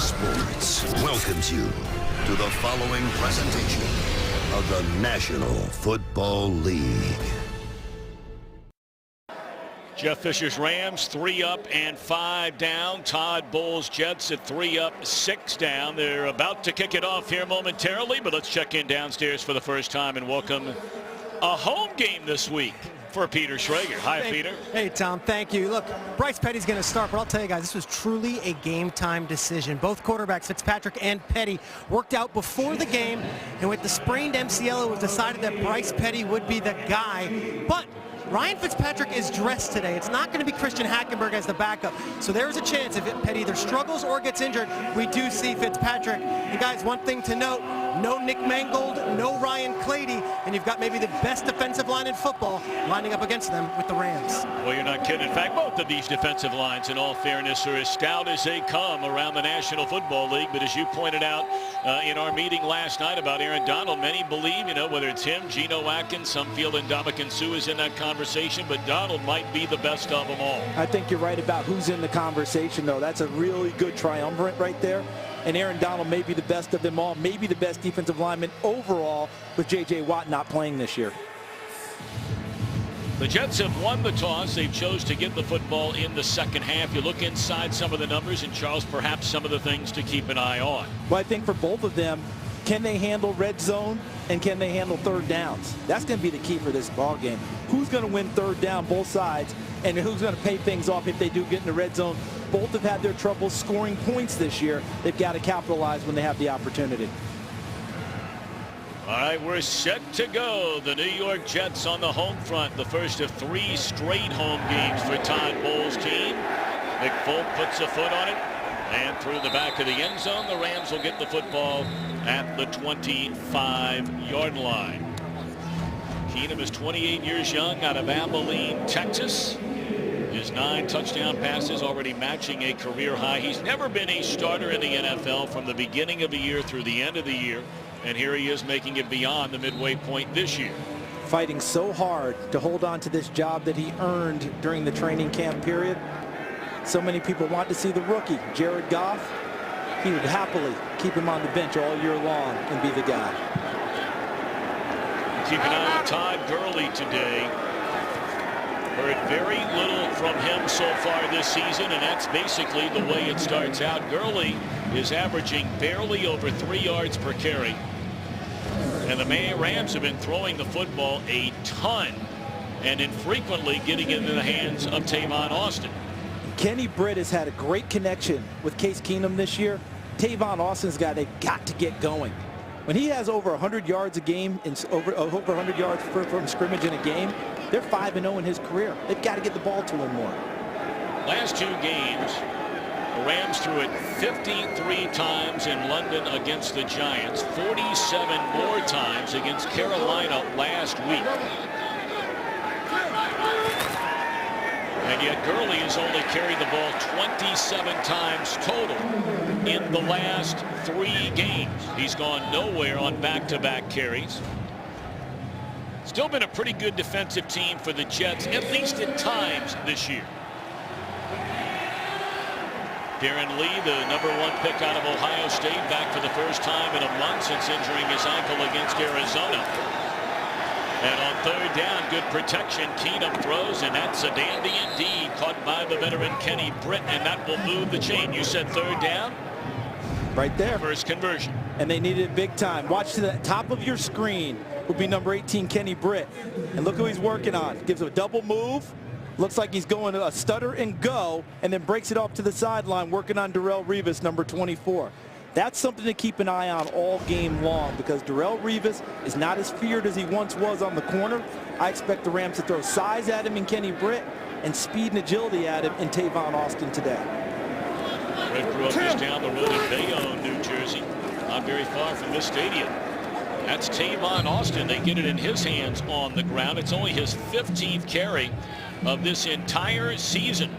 Sports welcomes you to the following presentation of the National Football League. Jeff Fisher's Rams 3 up and 5 down. Todd Bowles Jets at 3 up, 6 down. They're about to kick it off here momentarily, but let's check in downstairs for the first time and welcome a home game this week for Peter Schrager. Hi, Peter. Hey, Tom. Thank you. Look, Bryce Petty's going to start, but I'll tell you guys, this was truly a game-time decision. Both quarterbacks, Fitzpatrick and Petty, worked out before the game, and with the sprained MCL, it was decided that Bryce Petty would be the guy. But Ryan Fitzpatrick is dressed today. It's not going to be Christian Hackenberg as the backup. So there's a chance if Petty either struggles or gets injured, we do see Fitzpatrick. And guys, one thing to note, no Nick Mangold, no Ryan Clady, and you've got maybe the best defensive line in football lining up against them with the Rams. Well, you're not kidding. In fact, both of these defensive lines, in all fairness, are as stout as they come around the National Football League. But as you pointed out in our meeting last night about Aaron Donald, many believe, whether it's him, Geno Atkins, some feel Ndamukong Suh is in that conversation, but Donald might be the best of them all. I think you're right about who's in the conversation, though. That's a really good triumvirate right there. And Aaron Donald may be the best of them all, maybe the best defensive lineman overall, with J.J. Watt not playing this year. The Jets have won the toss. They've chose to get the football in the second half. You look inside some of the numbers, and Charles, perhaps some of the things to keep an eye on. Well, I think for both of them, can they handle red zone and can they handle third downs? That's going to be the key for this ball game. Who's going to win third down, both sides, and who's going to pay things off if they do get in the red zone? Both have had their trouble scoring points this year. They've got to capitalize when they have the opportunity. All right, we're set to go. The New York Jets on the home front. The first of 3 straight home games for Todd Bowles' team. Nick Folk puts a foot on it. And through the back of the end zone, the Rams will get the football at the 25-yard line. Keenum is 28 years young, out of Abilene, Texas. His 9 touchdown passes already matching a career high. He's never been a starter in the NFL from the beginning of the year through the end of the year. And here he is making it beyond the midway point this year. Fighting so hard to hold on to this job that he earned during the training camp period. So many people want to see the rookie, Jared Goff. He would happily keep him on the bench all year long and be the guy. Keep an eye on Todd Gurley today. Heard very little from him so far this season, and that's basically the way it starts out. Gurley is averaging barely over 3 yards per carry. And the Rams have been throwing the football a ton and infrequently getting it into the hands of Tavon Austin. Kenny Britt has had a great connection with Case Keenum this year. Tavon Austin's got to get going. When he has over 100 yards a game, over 100 yards from scrimmage in a game, they're 5-0 in his career. They've got to get the ball to him more. Last 2 games, the Rams threw it 53 times in London against the Giants, 47 more times against Carolina last week. And yet Gurley has only carried the ball 27 times total in the last 3 games. He's gone nowhere on back-to-back carries. Still been a pretty good defensive team for the Jets, at least at times this year. Darren Lee, the #1 pick out of Ohio State, back for the first time in a month since injuring his ankle against Arizona. And on third down, good protection. Keenum throws, and that's a dandy indeed. Caught by the veteran Kenny Britt, and that will move the chain. You said third down? Right there. First conversion. And they needed it big time. Watch to the top of your screen will be number 18, Kenny Britt. And look who he's working on. Gives a double move. Looks like he's going to a stutter and go, and then breaks it off to the sideline, working on Darrelle Revis, number 24. That's something to keep an eye on all game long, because Darrelle Revis is not as feared as he once was on the corner. I expect the Rams to throw size at him in Kenny Britt and speed and agility at him in Tavon Austin today. Red grew up just down the road in Bayonne, New Jersey, not very far from this stadium. That's Tavon Austin. They get it in his hands on the ground. It's only his 15th carry of this entire season.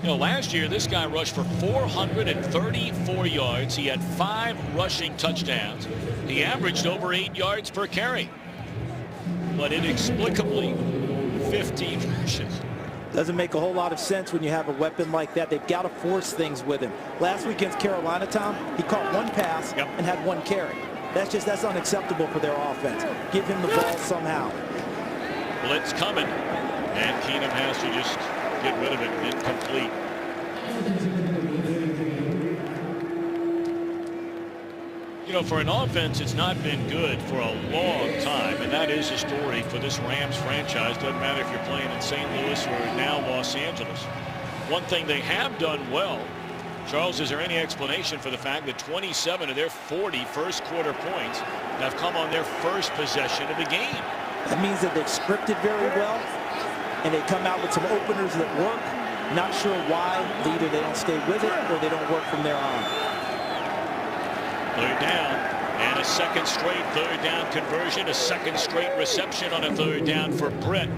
Last year, this guy rushed for 434 yards. He had 5 rushing touchdowns. He averaged over 8 yards per carry. But inexplicably, 15 rushes. Doesn't make a whole lot of sense when you have a weapon like that. They've got to force things with him. Last week against Carolina, Tom, he caught one pass and had one carry. That's unacceptable for their offense. Give him the ball somehow. Blitz coming, and Keenum has to just get rid of it. Incomplete. You know, for an offense, it's not been good for a long time, and that is a story for this Rams franchise. Doesn't matter if you're playing in St. Louis or now Los Angeles. One thing they have done well, Charles, is there any explanation for the fact that 27 of their 40 first quarter points have come on their first possession of the game? That means that they've scripted very well, and they come out with some openers that work. Not sure why. Either they don't stay with it or they don't work from there on. Third down, and a second straight third down conversion, a second straight reception on a third down for Britt.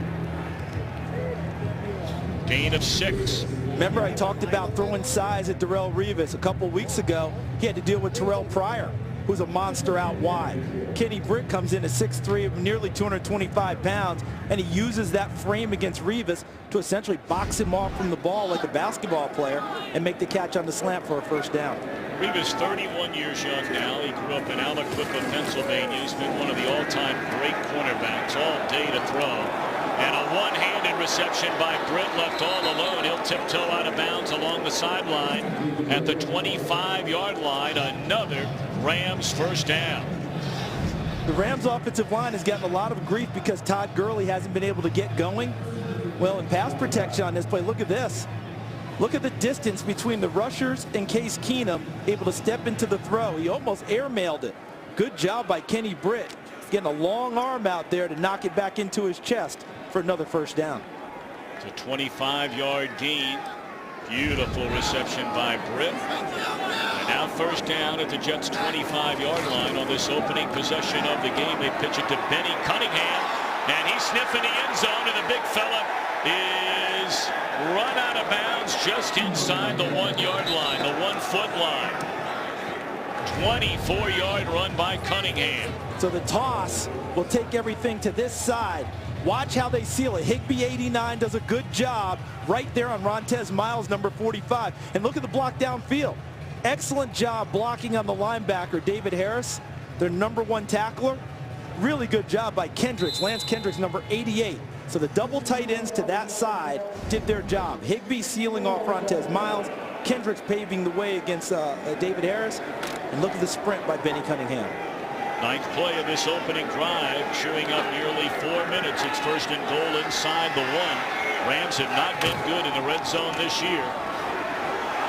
Gain of 6. Remember, I talked about throwing size at Darrelle Revis a couple weeks ago. He had to deal with Terrell Pryor, who's a monster out wide. Kenny Britt comes in at 6'3", nearly 225 pounds, and he uses that frame against Revis to essentially box him off from the ball like a basketball player and make the catch on the slant for a first down. Revis, 31 years young now. He grew up in Aliquippa, Pennsylvania. He's been one of the all-time great cornerbacks, all day to throw. And a one-handed reception by Britt, left all alone. He'll tiptoe out of bounds along the sideline at the 25-yard line. Another Rams first down. The Rams offensive line has gotten a lot of grief because Todd Gurley hasn't been able to get going. Well, in pass protection on this play, look at this. Look at the distance between the rushers and Case Keenum, able to step into the throw. He almost airmailed it. Good job by Kenny Britt, getting a long arm out there to knock it back into his chest for another first down. It's a 25-yard gain. Beautiful reception by Britt. And now first down at the Jets' 25-yard line on this opening possession of the game. They pitch it to Benny Cunningham, and he's sniffing the end zone, and the big fella is run out of bounds just inside the 1-yard line, the 1-foot line. 24-yard run by Cunningham. So the toss will take everything to this side. Watch how they seal it. Higbee 89 does a good job right there on Rontez Miles, number 45. And look at the block downfield. Excellent job blocking on the linebacker, David Harris, their #1 tackler. Really good job by Kendricks, Lance Kendricks, number 88. So the double tight ends to that side did their job. Higbee sealing off Rontez Miles, Kendricks paving the way against David Harris. And look at the sprint by Benny Cunningham. Ninth play of this opening drive, chewing up nearly 4 minutes. It's first and goal inside the 1. Rams have not been good in the red zone this year.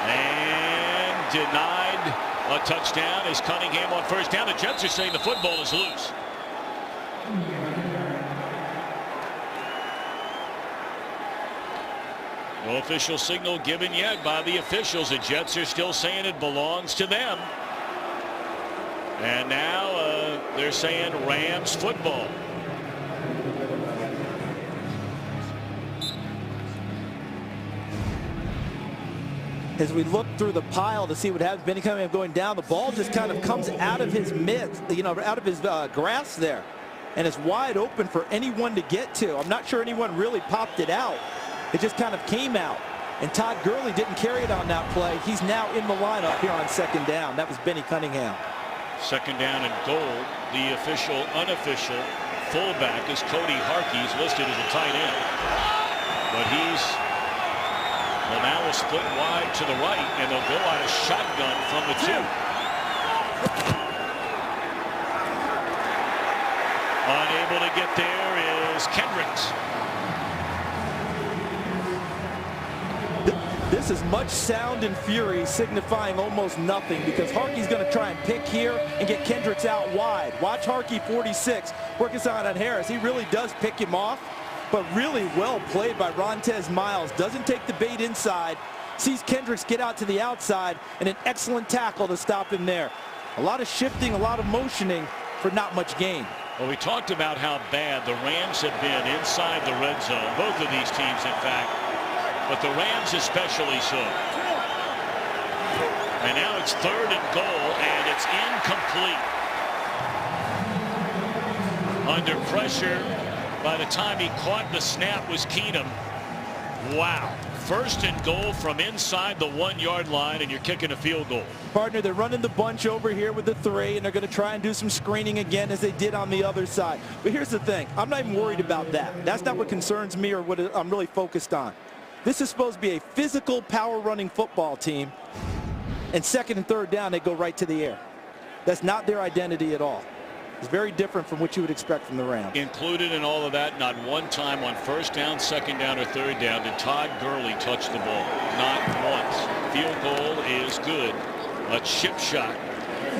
And denied a touchdown as Cunningham on first down. The Jets are saying the football is loose. No official signal given yet by the officials. The Jets are still saying it belongs to them. And now they're saying Rams football. As we look through the pile to see what happens, Benny Cunningham going down, the ball just kind of comes out of his midst, out of his grasp there. And it's wide open for anyone to get to. I'm not sure anyone really popped it out. It just kind of came out. And Todd Gurley didn't carry it on that play. He's now in the lineup here on second down. That was Benny Cunningham. Second down and goal. The official, unofficial fullback is Cody Harkey. He's listed as a tight end. But now will split wide to the right, and they'll go out of shotgun from the 2. Unable to get there is Kendricks. This is much sound and fury signifying almost nothing because Harkey's going to try and pick here and get Kendricks out wide. Watch Harkey, 46, working on Harris. He really does pick him off, but really well played by Rontez Miles. Doesn't take the bait inside, sees Kendricks get out to the outside, and an excellent tackle to stop him there. A lot of shifting, a lot of motioning for not much gain. Well, we talked about how bad the Rams have been inside the red zone. Both of these teams, in fact. But the Rams especially so. And now it's third and goal, and it's incomplete. Under pressure, by the time he caught the snap, was Keenum. Wow. First and goal from inside the 1-yard line, and you're kicking a field goal. Partner, they're running the bunch over here with the 3, and they're going to try and do some screening again as they did on the other side. But here's the thing. I'm not even worried about that. That's not what concerns me or what I'm really focused on. This is supposed to be a physical, power-running football team, and second and third down, they go right to the air. That's not their identity at all. It's very different from what you would expect from the Rams. Included in all of that, not one time on first down, second down, or third down did Todd Gurley touch the ball. Not once. Field goal is good. A chip shot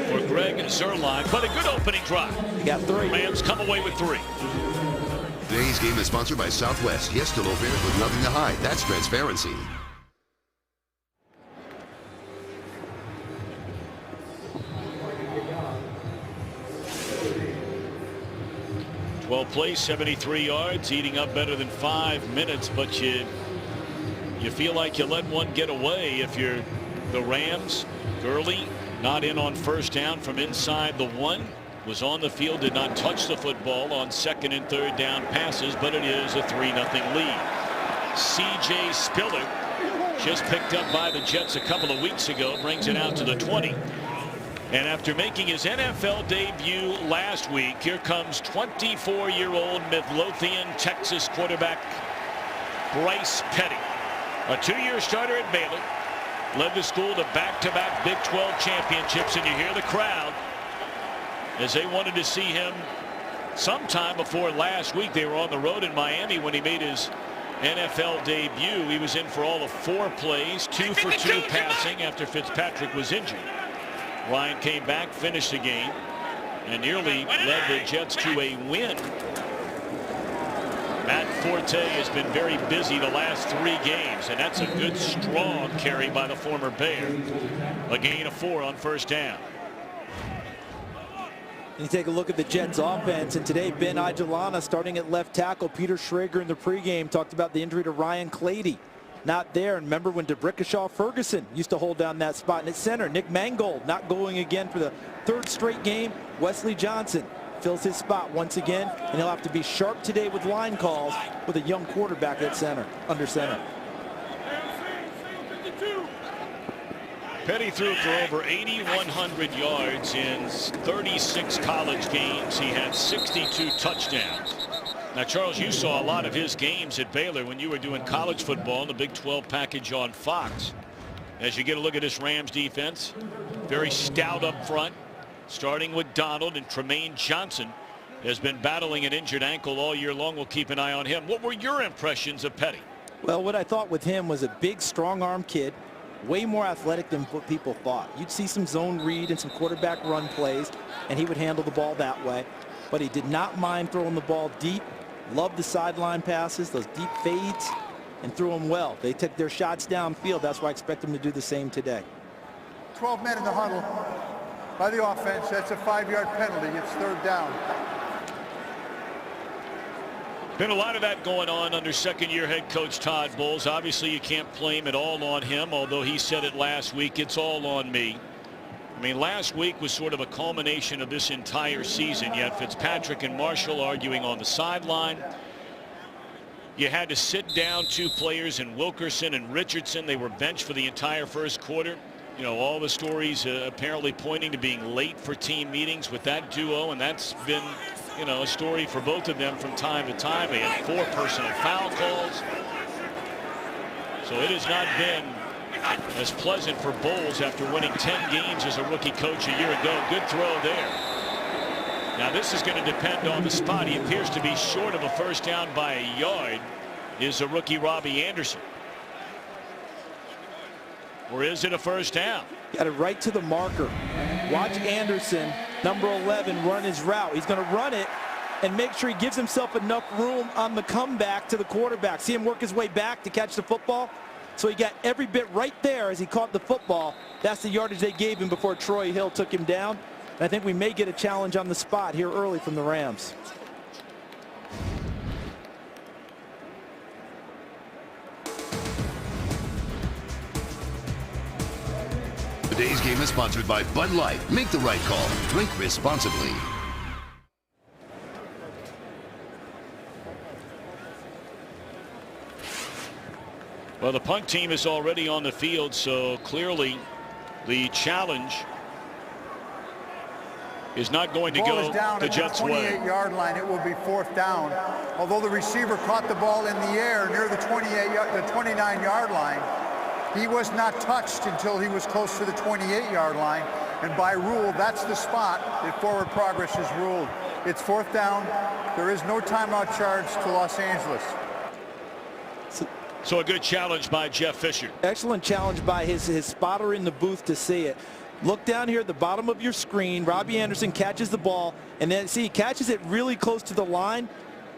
for Greg Zuerlein, but a good opening drive. You got 3. Rams come away with 3. Today's game is sponsored by Southwest. Yes to low fares with nothing to hide. That's transparency. Well, play 73 yards, eating up better than 5 minutes, but you feel like you let one get away if you're the Rams. Gurley not in on first down from inside the 1. Was on the field, did not touch the football on second and third down passes, but it is a 3-0 lead. C.J. Spiller, just picked up by the Jets a couple of weeks ago, brings it out to the 20. And after making his NFL debut last week, here comes 24-year-old Midlothian, Texas quarterback Bryce Petty. A 2-year starter at Baylor, led the school to back-to-back Big 12 championships, and you hear the crowd as they wanted to see him sometime before last week. They were on the road in Miami when he made his NFL debut. He was in for all of 4 plays, 2 for 2 passing after Fitzpatrick was injured. Ryan came back, finished the game, and nearly led the Jets to a win. Matt Forte has been very busy the last 3 games, and that's a good, strong carry by the former Bear. A gain of 4 on first down. You take a look at the Jets offense, and today Ben Ajelana starting at left tackle. Peter Schrager in the pregame talked about the injury to Ryan Clady. Not there. And remember when DeBrickashaw Ferguson used to hold down that spot. And at center, Nick Mangold not going again for the 3rd straight game. Wesley Johnson fills his spot once again, and he'll have to be sharp today with line calls with a young quarterback at center, under center. Petty threw for over 8,100 yards in 36 college games. He had 62 touchdowns. Now, Charles, you saw a lot of his games at Baylor when you were doing college football in the Big 12 package on Fox. As you get a look at this Rams defense, very stout up front, starting with Donald, and Tremaine Johnson has been battling an injured ankle all year long. We'll keep an eye on him. What were your impressions of Petty? Well, what I thought with him was a big, strong-arm kid, way more athletic than what people thought. You'd see some zone read and some quarterback run plays, and he would handle the ball that way. But he did not mind throwing the ball deep. Loved the sideline passes, those deep fades, and threw them well. They took their shots downfield. That's why I expect them to do the same today. 12 men in the huddle by the offense. That's a 5-yard penalty. It's 3rd down. Been a lot of that going on under second-year head coach Todd Bowles. Obviously, you can't blame it all on him, although he said it last week, it's all on me. I mean, last week was sort of a culmination of this entire season. You had Fitzpatrick and Marshall arguing on the sideline. You had to sit down 2 players in Wilkerson and Richardson. They were benched for the entire first quarter. You know, all the stories apparently pointing to being late for team meetings with that duo, and that's been, you know, a story for both of them from time to time. They had 4 personal foul calls. So it has not been as pleasant for Bowles after winning 10 games as a rookie coach a year ago. Good throw there. Now this is going to depend on the spot. He appears to be short of a first down by a yard. Is a rookie Robbie Anderson, or is it a first down? Got it right to the marker. Watch Anderson, number 11, run his route. He's going to run it and make sure he gives himself enough room on the comeback to the quarterback. See him work his way back to catch the football? So he got every bit right there as he caught the football. That's the yardage they gave him before Troy Hill took him down. And I think we may get a challenge on the spot here early from the Rams. Today's game is sponsored by Bud Light. Make the right call. Drink responsibly. Well, the punt team is already on the field, so clearly the challenge is not going to go the Jets' way. At the 28-yard line, it will be 4th down. Although the receiver caught the ball in the air near the 29-yard line, he was not touched until he was close to the 28-yard line. And by rule, that's the spot that forward progress is ruled. It's 4th down. There is no timeout charge to Los Angeles. So a good challenge by Jeff Fisher. Excellent challenge by his spotter in the booth to see it. Look down here at the bottom of your screen. Robbie Anderson catches the ball, and then see, he catches it really close to the line,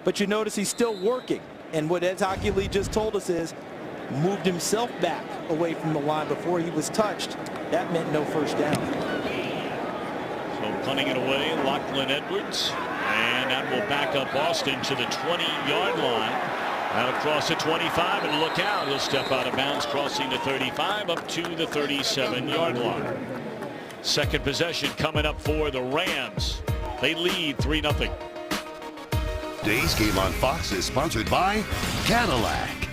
but you notice he's still working. And what Ed Hochuli just told us is moved himself back away from the line before he was touched. That meant no first down. So punting it away, Lachlan Edwards, and that will back up Austin to the 20-yard line. Out across the 25, and look out, he'll step out of bounds, crossing the 35 up to the 37-yard line. Second possession coming up for the Rams. They lead 3-0. Today's game on Fox is sponsored by Cadillac.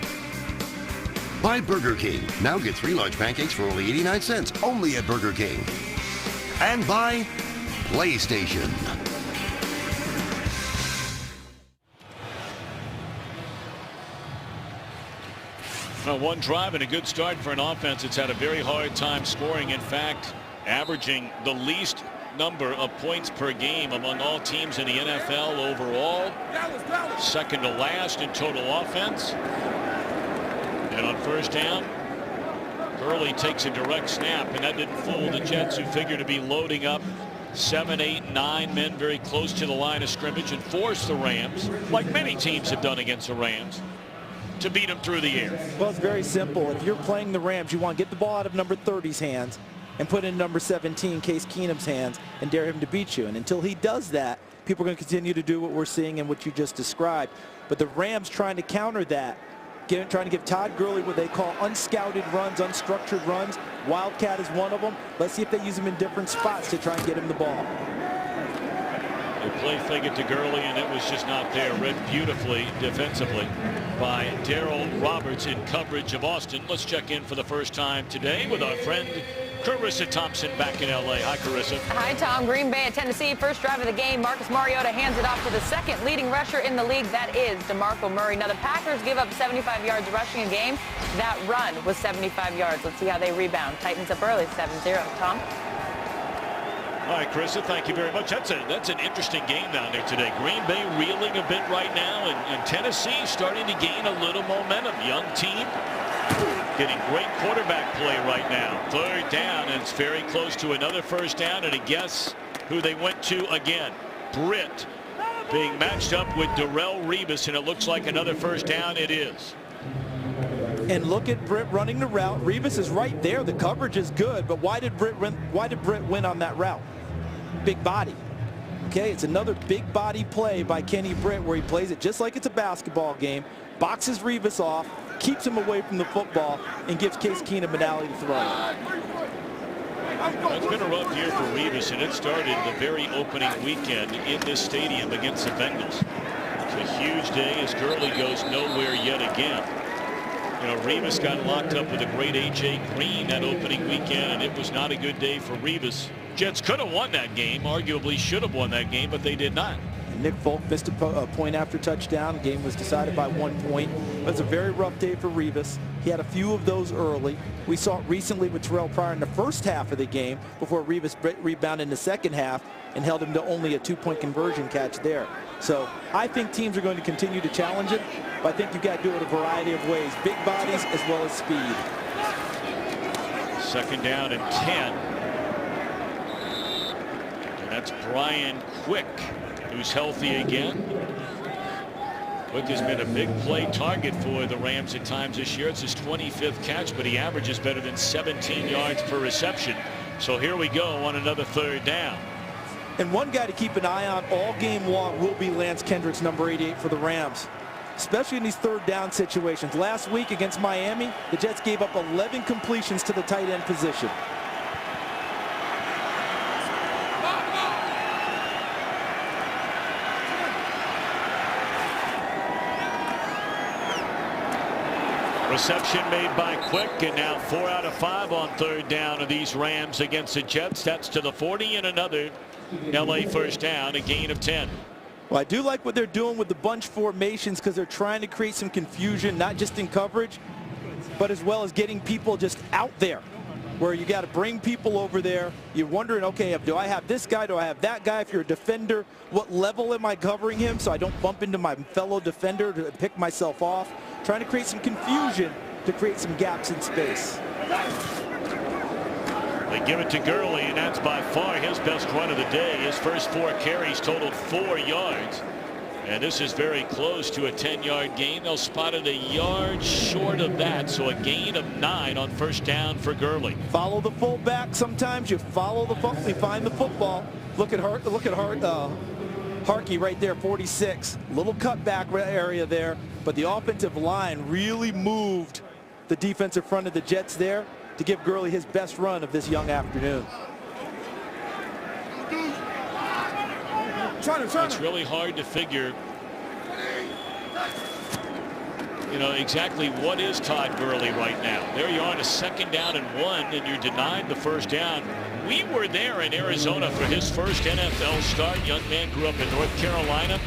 By Burger King. Now get 3 large pancakes for only 89 cents, only at Burger King. And by PlayStation. Well, one drive and a good start for an offense. It's had a very hard time scoring. In fact, averaging the least number of points per game among all teams in the NFL overall. Second to last in total offense. And on first down, Gurley takes a direct snap, and that didn't fool the Jets, who figured to be loading up 7, 8, 9 men very close to the line of scrimmage and force the Rams, like many teams have done against the Rams, to beat them through the air. Well, it's very simple. If you're playing the Rams, you want to get the ball out of number 30's hands and put it in number 17, Case Keenum's hands, and dare him to beat you. And until he does that, people are going to continue to do what we're seeing and what you just described. But the Rams trying to counter that, trying to give Todd Gurley what they call unscouted runs, unstructured runs. Wildcat is one of them. Let's see if they use him in different spots to try and get him the ball. They play fake it to Gurley, and it was just not there. Read beautifully defensively by Darryl Roberts in coverage of Austin. Let's check in for the first time today with our friend Carissa Thompson back in L.A. Hi, Carissa. Hi, Tom. Green Bay at Tennessee. First drive of the game. Marcus Mariota hands it off to the second leading rusher in the league. That is DeMarco Murray. Now, the Packers give up 75 yards rushing a game. That run was 75 yards. Let's see how they rebound. Titans up early, 7-0. Tom? All right, Carissa, thank you very much. That's an interesting game down there today. Green Bay reeling a bit right now, and Tennessee starting to gain a little momentum. Young team getting great quarterback play right now. Third down, and it's very close to another first down. And a guess who they went to again. Britt being matched up with Darrelle Revis, and it looks like another first down. It is. And look at Britt running the route. Revis is right there. The coverage is good, but why did Britt win on that route? Big body. Okay, it's another big body play by Kenny Britt where he plays it just like it's a basketball game, boxes Revis off, keeps him away from the football, and gives Case Keenum an alley to throw. It's been a rough year for Revis, and it started the very opening weekend in this stadium against the Bengals. It's a huge day as Gurley goes nowhere yet again. You know, Revis got locked up with a great A.J. Green that opening weekend, and it was not a good day for Revis. Jets could have won that game, arguably should have won that game, but they did not. Nick Folk missed a point after touchdown. The game was decided by 1 point. It was a very rough day for Revis. He had a few of those early. We saw it recently with Terrell Pryor in the first half of the game before Revis rebounded in the second half and held him to only a 2-point conversion catch there. So I think teams are going to continue to challenge it, but I think you've got to do it a variety of ways. Big bodies as well as speed. Second down and 10. And that's Brian Quick, who's healthy again. Quick has been a big play target for the Rams at times this year. It's his 25th catch, but he averages better than 17 yards per reception. So here we go on another third down. And one guy to keep an eye on all game long will be Lance Kendricks, number 88 for the Rams, especially in these third down situations. Last week against Miami, the Jets gave up 11 completions to the tight end position. Reception made by Quick, and now 4 out of 5 on 3rd down of these Rams against the Jets. That's to the 40 and another LA first down, a gain of 10. Well, I do like what they're doing with the bunch formations because they're trying to create some confusion, not just in coverage, but as well as getting people just out there, where you got to bring people over there. You're wondering, okay, do I have this guy? Do I have that guy? If you're a defender, what level am I covering him so I don't bump into my fellow defender to pick myself off? Trying to create some confusion to create some gaps in space. They give it to Gurley, and that's by far his best run of the day. His first 4 carries totaled 4 yards. And this is very close to a 10-yard gain. They'll spot it a yard short of that, so a gain of 9 on first down for Gurley. Follow the fullback. Sometimes you follow the football, you find the football. Look at Harkey right there, 46. Little cutback area there, but the offensive line really moved the defensive front of the Jets there to give Gurley his best run of this young afternoon. It's really hard to figure, exactly what is Todd Gurley right now. There you are on a 2nd down and 1, and you're denied the first down. We were there in Arizona for his first NFL start. Young man grew up in North Carolina,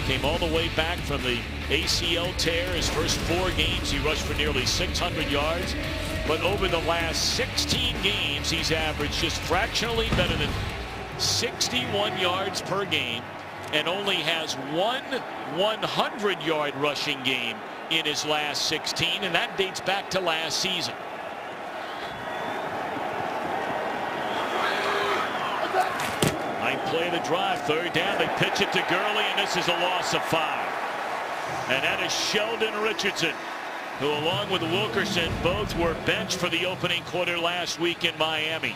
came all the way back from the ACL tear. His first 4 games, he rushed for nearly 600 yards. But over the last 16 games, he's averaged just fractionally better than 61 yards per game, and only has 1 100-yard rushing game in his last 16, and that dates back to last season. Ninth play of the drive, 3rd down. They pitch it to Gurley, and this is a loss of 5. And that is Sheldon Richardson, who along with Wilkerson both were benched for the opening quarter last week in Miami.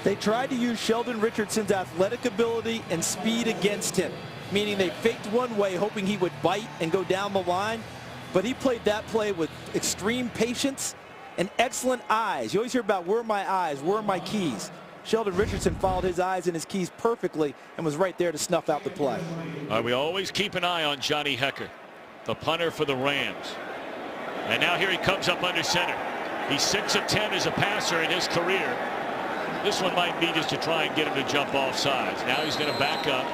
They tried to use Sheldon Richardson's athletic ability and speed against him, meaning they faked one way hoping he would bite and go down the line, but he played that play with extreme patience and excellent eyes. You always hear about where are my eyes, where are my keys. Sheldon Richardson followed his eyes and his keys perfectly and was right there to snuff out the play. We always keep an eye on Johnny Hekker, the punter for the Rams. And now here he comes up under center. He's 6 of 10 as a passer in his career. This one might be just to try and get him to jump off sides. Now he's going to back up,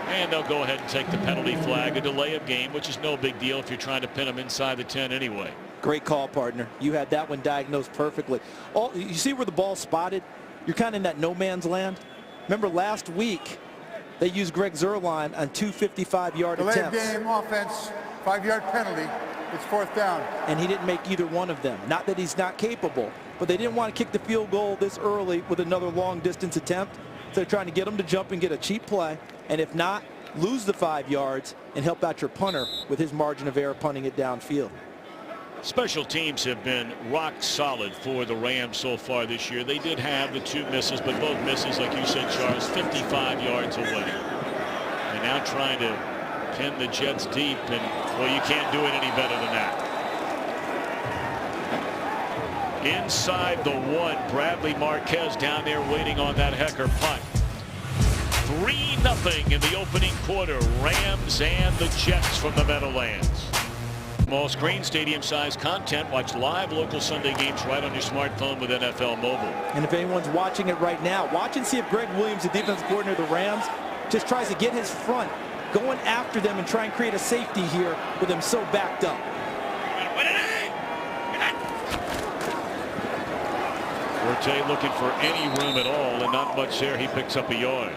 and they'll go ahead and take the penalty flag, a delay of game, which is no big deal if you're trying to pin him inside the 10 anyway. Great call, partner. You had that one diagnosed perfectly. You see where the ball's spotted? You're kind of in that no man's land. Remember last week, they used Greg Zuerlein on 2 55-yard attempts. Delay of game offense, 5-yard penalty. It's 4th down. And he didn't make either one of them. Not that he's not capable, but they didn't want to kick the field goal this early with another long distance attempt. So they're trying to get him to jump and get a cheap play. And if not, lose the 5 yards and help out your punter with his margin of error punting it downfield. Special teams have been rock solid for the Rams so far this year. They did have the 2 misses, but both misses, like you said, Charles, 55 yards away. And now trying to pin the Jets deep, and well, you can't do it any better than that. Inside the 1, Bradley Marquez down there waiting on that Hekker punt. 3-0 in the opening quarter. Rams and the Jets from the Meadowlands. Small screen, stadium-sized content. Watch live local Sunday games right on your smartphone with NFL Mobile. And if anyone's watching it right now, watch and see if Greg Williams, the defensive coordinator of the Rams, just tries to get his front going after them and try and create a safety here with them so backed up. Forte looking for any room at all, and not much there. He picks up a yard.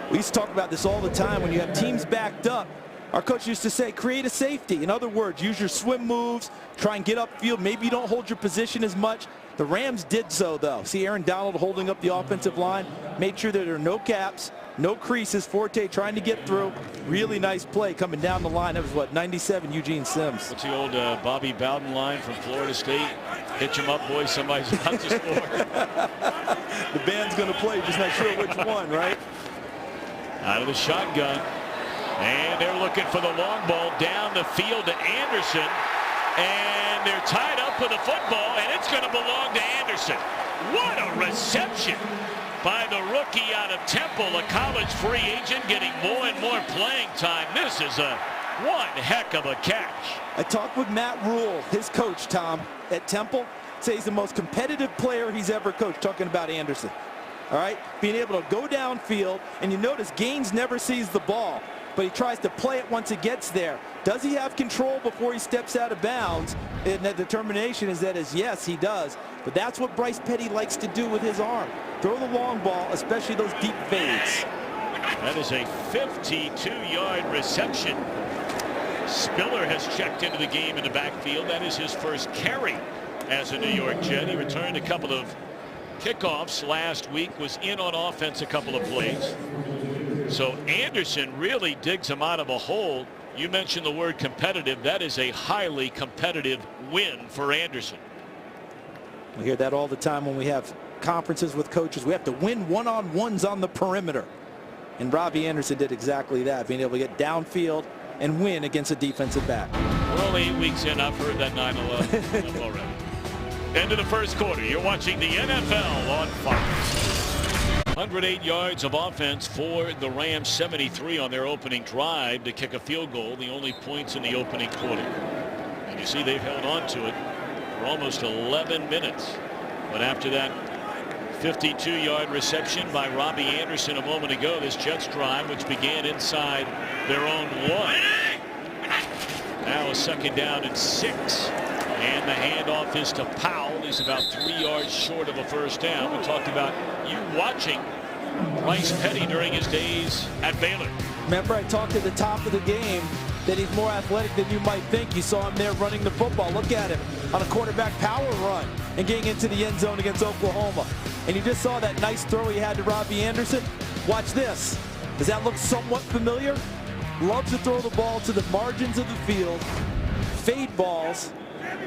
We used to talk about this all the time. When you have teams backed up, our coach used to say, create a safety. In other words, use your swim moves, try and get upfield. Maybe you don't hold your position as much. The Rams did so, though. See Aaron Donald holding up the offensive line, made sure that there are no gaps, no creases. Forte trying to get through. Really nice play coming down the line. That was, what, 97 Eugene Sims. What's the old Bobby Bowden line from Florida State? Hitch him up, boys. Somebody's about to score. The band's going to play, just not sure which one, right? Out of the shotgun. And they're looking for the long ball down the field to Anderson. And they're tied up with a football, and it's going to belong to Anderson. What a reception by the rookie out of Temple, a college free agent getting more and more playing time. This is one heck of a catch. I talked with Matt Rule, his coach, Tom, at Temple, say he's the most competitive player he's ever coached, talking about Anderson. All right, being able to go downfield, and you notice Gaines never sees the ball, but he tries to play it once it gets there. Does he have control before he steps out of bounds? And the determination is that is yes, he does. But that's what Bryce Petty likes to do with his arm. Throw the long ball, especially those deep fades. That is a 52-yard reception. Spiller has checked into the game in the backfield. That is his first carry as a New York Jet. He returned a couple of kickoffs last week, was in on offense a couple of plays. So Anderson really digs him out of a hole. You mentioned the word competitive. That is a highly competitive win for Anderson. We hear that all the time when we have conferences with coaches. We have to win one-on-ones on the perimeter. And Robbie Anderson did exactly that, being able to get downfield and win against a defensive back. We're only 8 weeks in. I've heard that 9/11 already. End of the first quarter. You're watching the NFL on Fox. 108 yards of offense for the Rams, 73 on their opening drive to kick a field goal, the only points in the opening quarter. And you see they've held on to it for almost 11 minutes. But after that 52-yard reception by Robbie Anderson a moment ago, this Jets drive, which began inside their own 1. Now a 2nd down and 6. And the handoff is to Powell. He's about 3 yards short of a first down. We talked about you watching Bryce Petty during his days at Baylor. Remember, I talked at the top of the game that he's more athletic than you might think. You saw him there running the football. Look at him on a quarterback power run and getting into the end zone against Oklahoma. And you just saw that nice throw he had to Robbie Anderson. Watch this. Does that look somewhat familiar? Loves to throw the ball to the margins of the field. Fade balls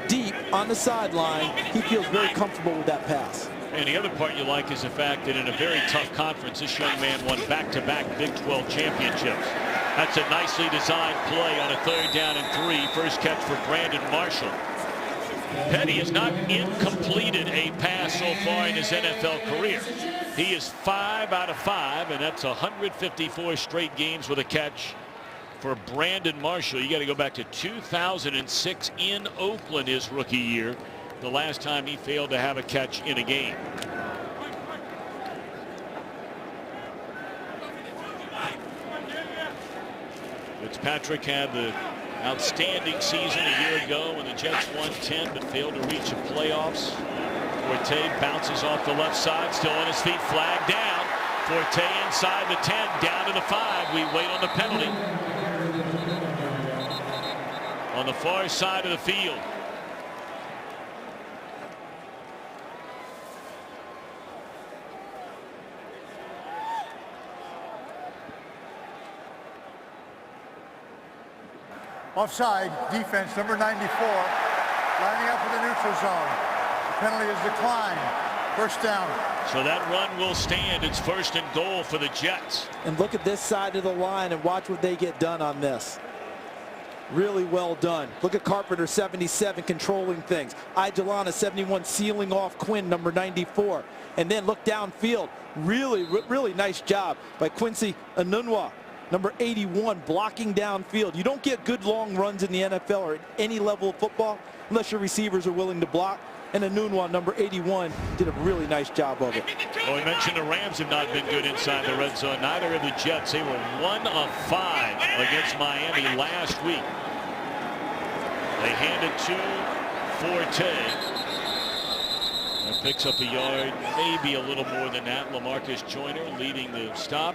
deep on the sideline. He feels very comfortable with that pass. And the other part you like is the fact that in a very tough conference, this young man won back-to-back Big 12 championships. That's a nicely designed play on a 3rd down and 3. First catch for Brandon Marshall. Petty has not incompleted a pass so far in his NFL career. He is 5 out of 5, and that's 154 straight games with a catch for Brandon Marshall. You got to go back to 2006 in Oakland, his rookie year, the last time he failed to have a catch in a game. Fitzpatrick had the outstanding season a year ago when the Jets won 10 but failed to reach the playoffs. Forte bounces off the left side, still on his feet, flag down. Forte inside the 10, down to the 5. We wait on the penalty. On the far side of the field. Offside, defense, number 94, lining up in the neutral zone. The penalty is declined. First down. So that run will stand. It's 1st and goal for the Jets. And look at this side of the line and watch what they get done on this. Really well done. Look at Carpenter, 77, controlling things. Ijalana, 71, sealing off Quinn, number 94. And then look downfield. Really nice job by Quincy Enunwa, number 81, blocking downfield. You don't get good long runs in the NFL or at any level of football unless your receivers are willing to block. And Enunwa, number 81, did a really nice job of it. Well, we mentioned the Rams have not been good inside the red zone. Neither have the Jets. They were 1 of 5 against Miami last week. They hand it to Forte. That picks up a yard, maybe a little more than that. LaMarcus Joyner leading the stop.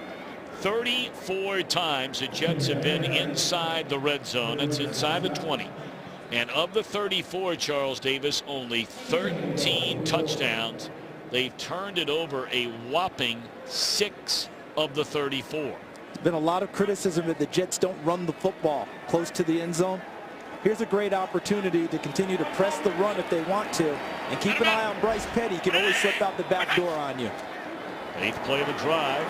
34 times the Jets have been inside the red zone. That's inside the 20. And of the 34, Charles Davis, only 13 touchdowns. They've turned it over a whopping 6 of the 34. There's been a lot of criticism that the Jets don't run the football close to the end zone. Here's a great opportunity to continue to press the run if they want to. And keep an eye on Bryce Petty. He can always slip out the back door on you. 8th play of the drive.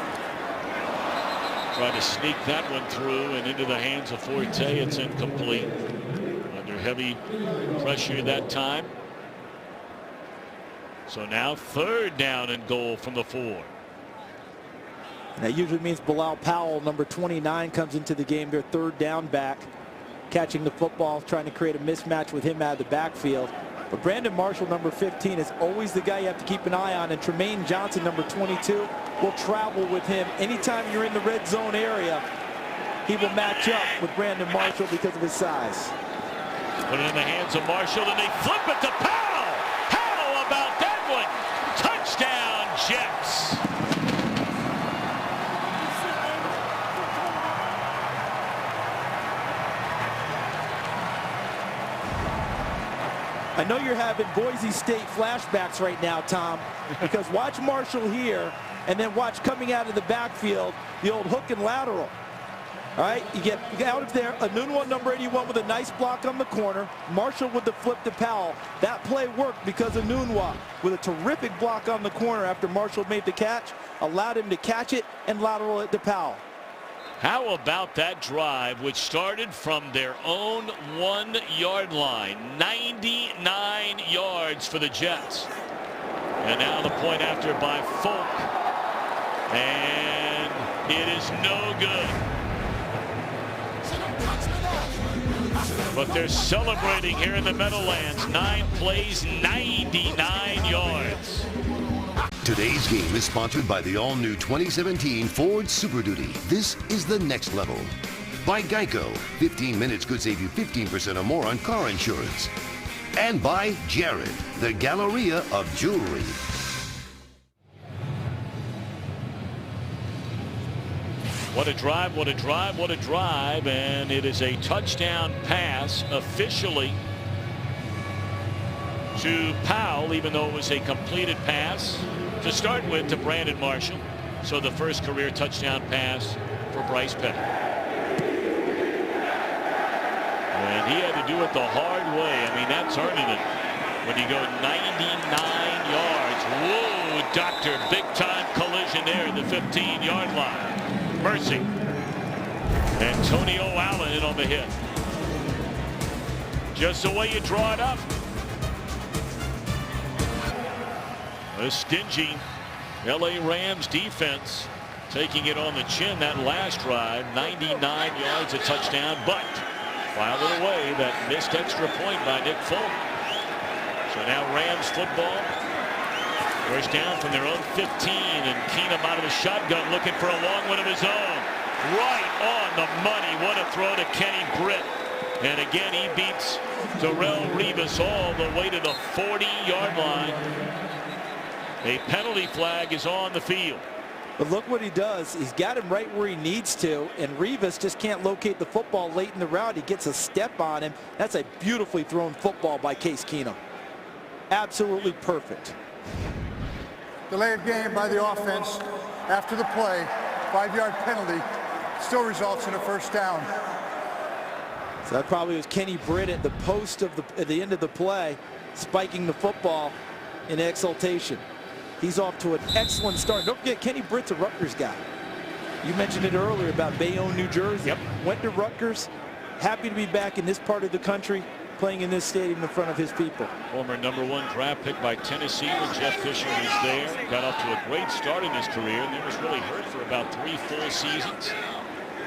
Try to sneak that one through and into the hands of Forte. It's incomplete. Under heavy pressure that time. So now 3rd down and goal from the 4. And that usually means Bilal Powell, number 29, comes into the game, their 3rd down back, catching the football, trying to create a mismatch with him out of the backfield. But Brandon Marshall, number 15, is always the guy you have to keep an eye on. And Tremaine Johnson, number 22, will travel with him. Anytime you're in the red zone area, he will match up with Brandon Marshall because of his size. Put it in the hands of Marshall, and they flip it to Powell. How about that one? Touchdown, Jets. I know you're having Boise State flashbacks right now, Tom, because watch Marshall here, and then watch coming out of the backfield, the old hook and lateral. All right, you get out of there, Enunwa, number 81, with a nice block on the corner. Marshall with the flip to Powell. That play worked because Enunwa, with a terrific block on the corner after Marshall made the catch, allowed him to catch it and lateral it to Powell. How about that drive, which started from their own 1-yard line? 99 yards for the Jets. And now the point after by Folk. And it is no good. But they're celebrating here in the Meadowlands. 9 plays, 99 yards. Today's game is sponsored by the all-new 2017 Ford Super Duty. This is the next level. By Geico. 15 minutes could save you 15% or more on car insurance. And by Jared, the Galleria of Jewelry. What a drive, what a drive, what a drive. And it is a touchdown pass officially to Powell, even though it was a completed pass to start with to Brandon Marshall. So the first career touchdown pass for Bryce Petty. And he had to do it the hard way. I mean, that's earning it. When you go 99 yards. Whoa, doctor, big time collision there at the 15-yard line. Mercy. Antonio Allen on the hit. Just the way you draw it up. A stingy LA Rams defense taking it on the chin that last drive. 99 yards, a touchdown, but filed it away. That missed extra point by Nick Folk. So now Rams football. First down from their own 15, and Keenum out of the shotgun looking for a long one of his own. Right on the money. What a throw to Kenny Britt. And again, he beats Darrelle Revis all the way to the 40-yard line. A penalty flag is on the field. But look what he does. He's got him right where he needs to, and Revis just can't locate the football late in the route. He gets a step on him. That's a beautifully thrown football by Case Keenum. Absolutely perfect. Delay of game by the offense after the play. 5-yard penalty. Still results in a first down. So that probably was Kenny Britt at the post of at the end of the play, spiking the football in exultation. He's off to an excellent start. Don't forget, Kenny Britt's a Rutgers guy. You mentioned it earlier about Bayonne, New Jersey. Yep. Went to Rutgers. Happy to be back in this part of the country, playing in this stadium in front of his people. Former #1 draft pick by Tennessee when Jeff Fisher was there. Got off to a great start in his career, and then was really hurt for about 3 full seasons.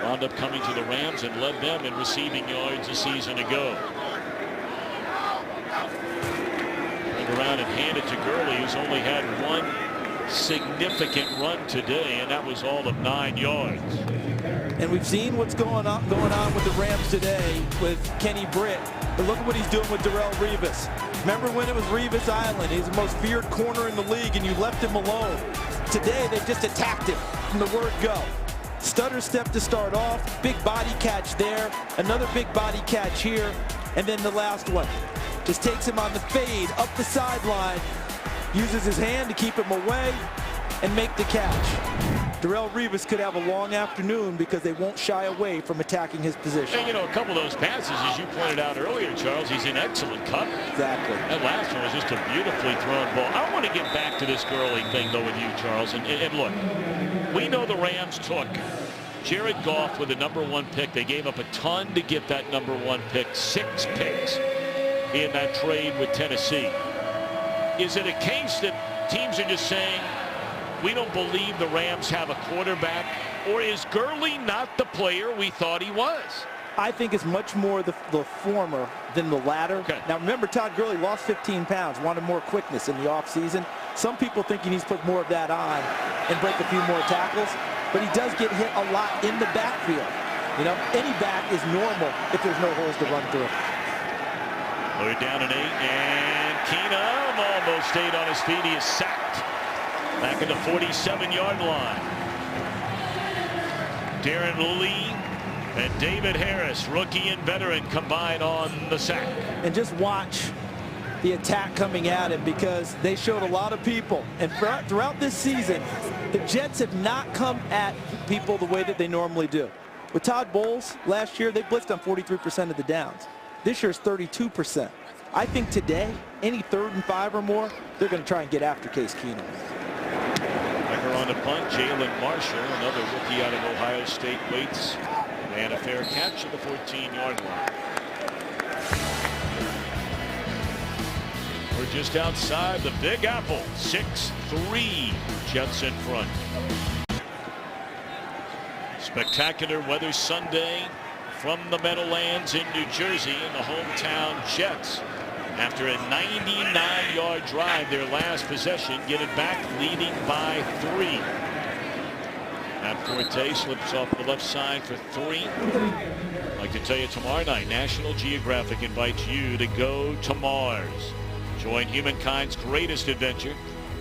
Wound up coming to the Rams and led them in receiving yards a season ago. Turned around and handed to Gurley, who's only had 1 significant run today, and that was all of 9 yards. And we've seen what's going on with the Rams today with Kenny Britt. But look at what he's doing with Darrelle Revis. Remember when it was Revis Island? He's the most feared corner in the league, and you left him alone. Today, they've just attacked him from the word go. Stutter step to start off. Big body catch there. Another big body catch here. And then the last one. Just takes him on the fade, up the sideline. Uses his hand to keep him away and make the catch. Darrelle Revis could have a long afternoon because they won't shy away from attacking his position. And, you know, a couple of those passes, as you pointed out earlier, Charles, he's in excellent coverage. Exactly. That last one was just a beautifully thrown ball. I want to get back to this Gurley thing, though, with you, Charles. And look, we know the Rams took Jared Goff with the #1 pick. They gave up a ton to get that #1 pick. 6 picks in that trade with Tennessee. Is it a case that teams are just saying, we don't believe the Rams have a quarterback, or is Gurley not the player we thought he was? I think it's much more the former than the latter. Okay. Now remember, Todd Gurley lost 15 pounds, wanted more quickness in the offseason. Some people think he needs to put more of that on and break a few more tackles, but he does get hit a lot in the backfield. You know, any back is normal if there's no holes to run through. They're down at 8, and Keenum almost stayed on his feet. He is sacked back at the 47-yard line. Darren Lee and David Harris, rookie and veteran, combined on the sack. And just watch the attack coming at him, because they showed a lot of people. And throughout this season, the Jets have not come at people the way that they normally do. With Todd Bowles last year, they blitzed on 43% of the downs. This year's 32%. I think today, any 3rd and 5 or more, they're going to try and get after Case Keenum. Backer on the punt, Jalen Marshall, another rookie out of Ohio State, waits and a fair catch at the 14-yard line. We're just outside the Big Apple. 6-3, Jets in front. Spectacular weather Sunday from the Meadowlands in New Jersey, and the hometown Jets, after a 99-yard drive, their last possession, get it back leading by 3. Matt Forte slips off the left side for 3. I'd like to tell you, tomorrow night, National Geographic invites you to go to Mars. Join humankind's greatest adventure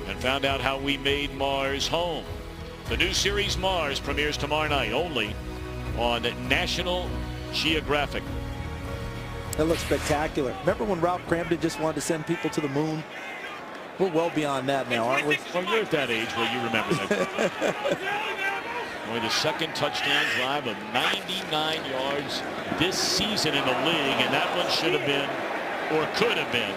and found out how we made Mars home. The new series Mars premieres tomorrow night only on National Geographic. That looks spectacular. Remember when Ralph Cramden just wanted to send people to the moon? We're well beyond that now, aren't we? Well, you're at that age where you remember that. Only the second touchdown drive of 99 yards this season in the league, and that one should have been, or could have been,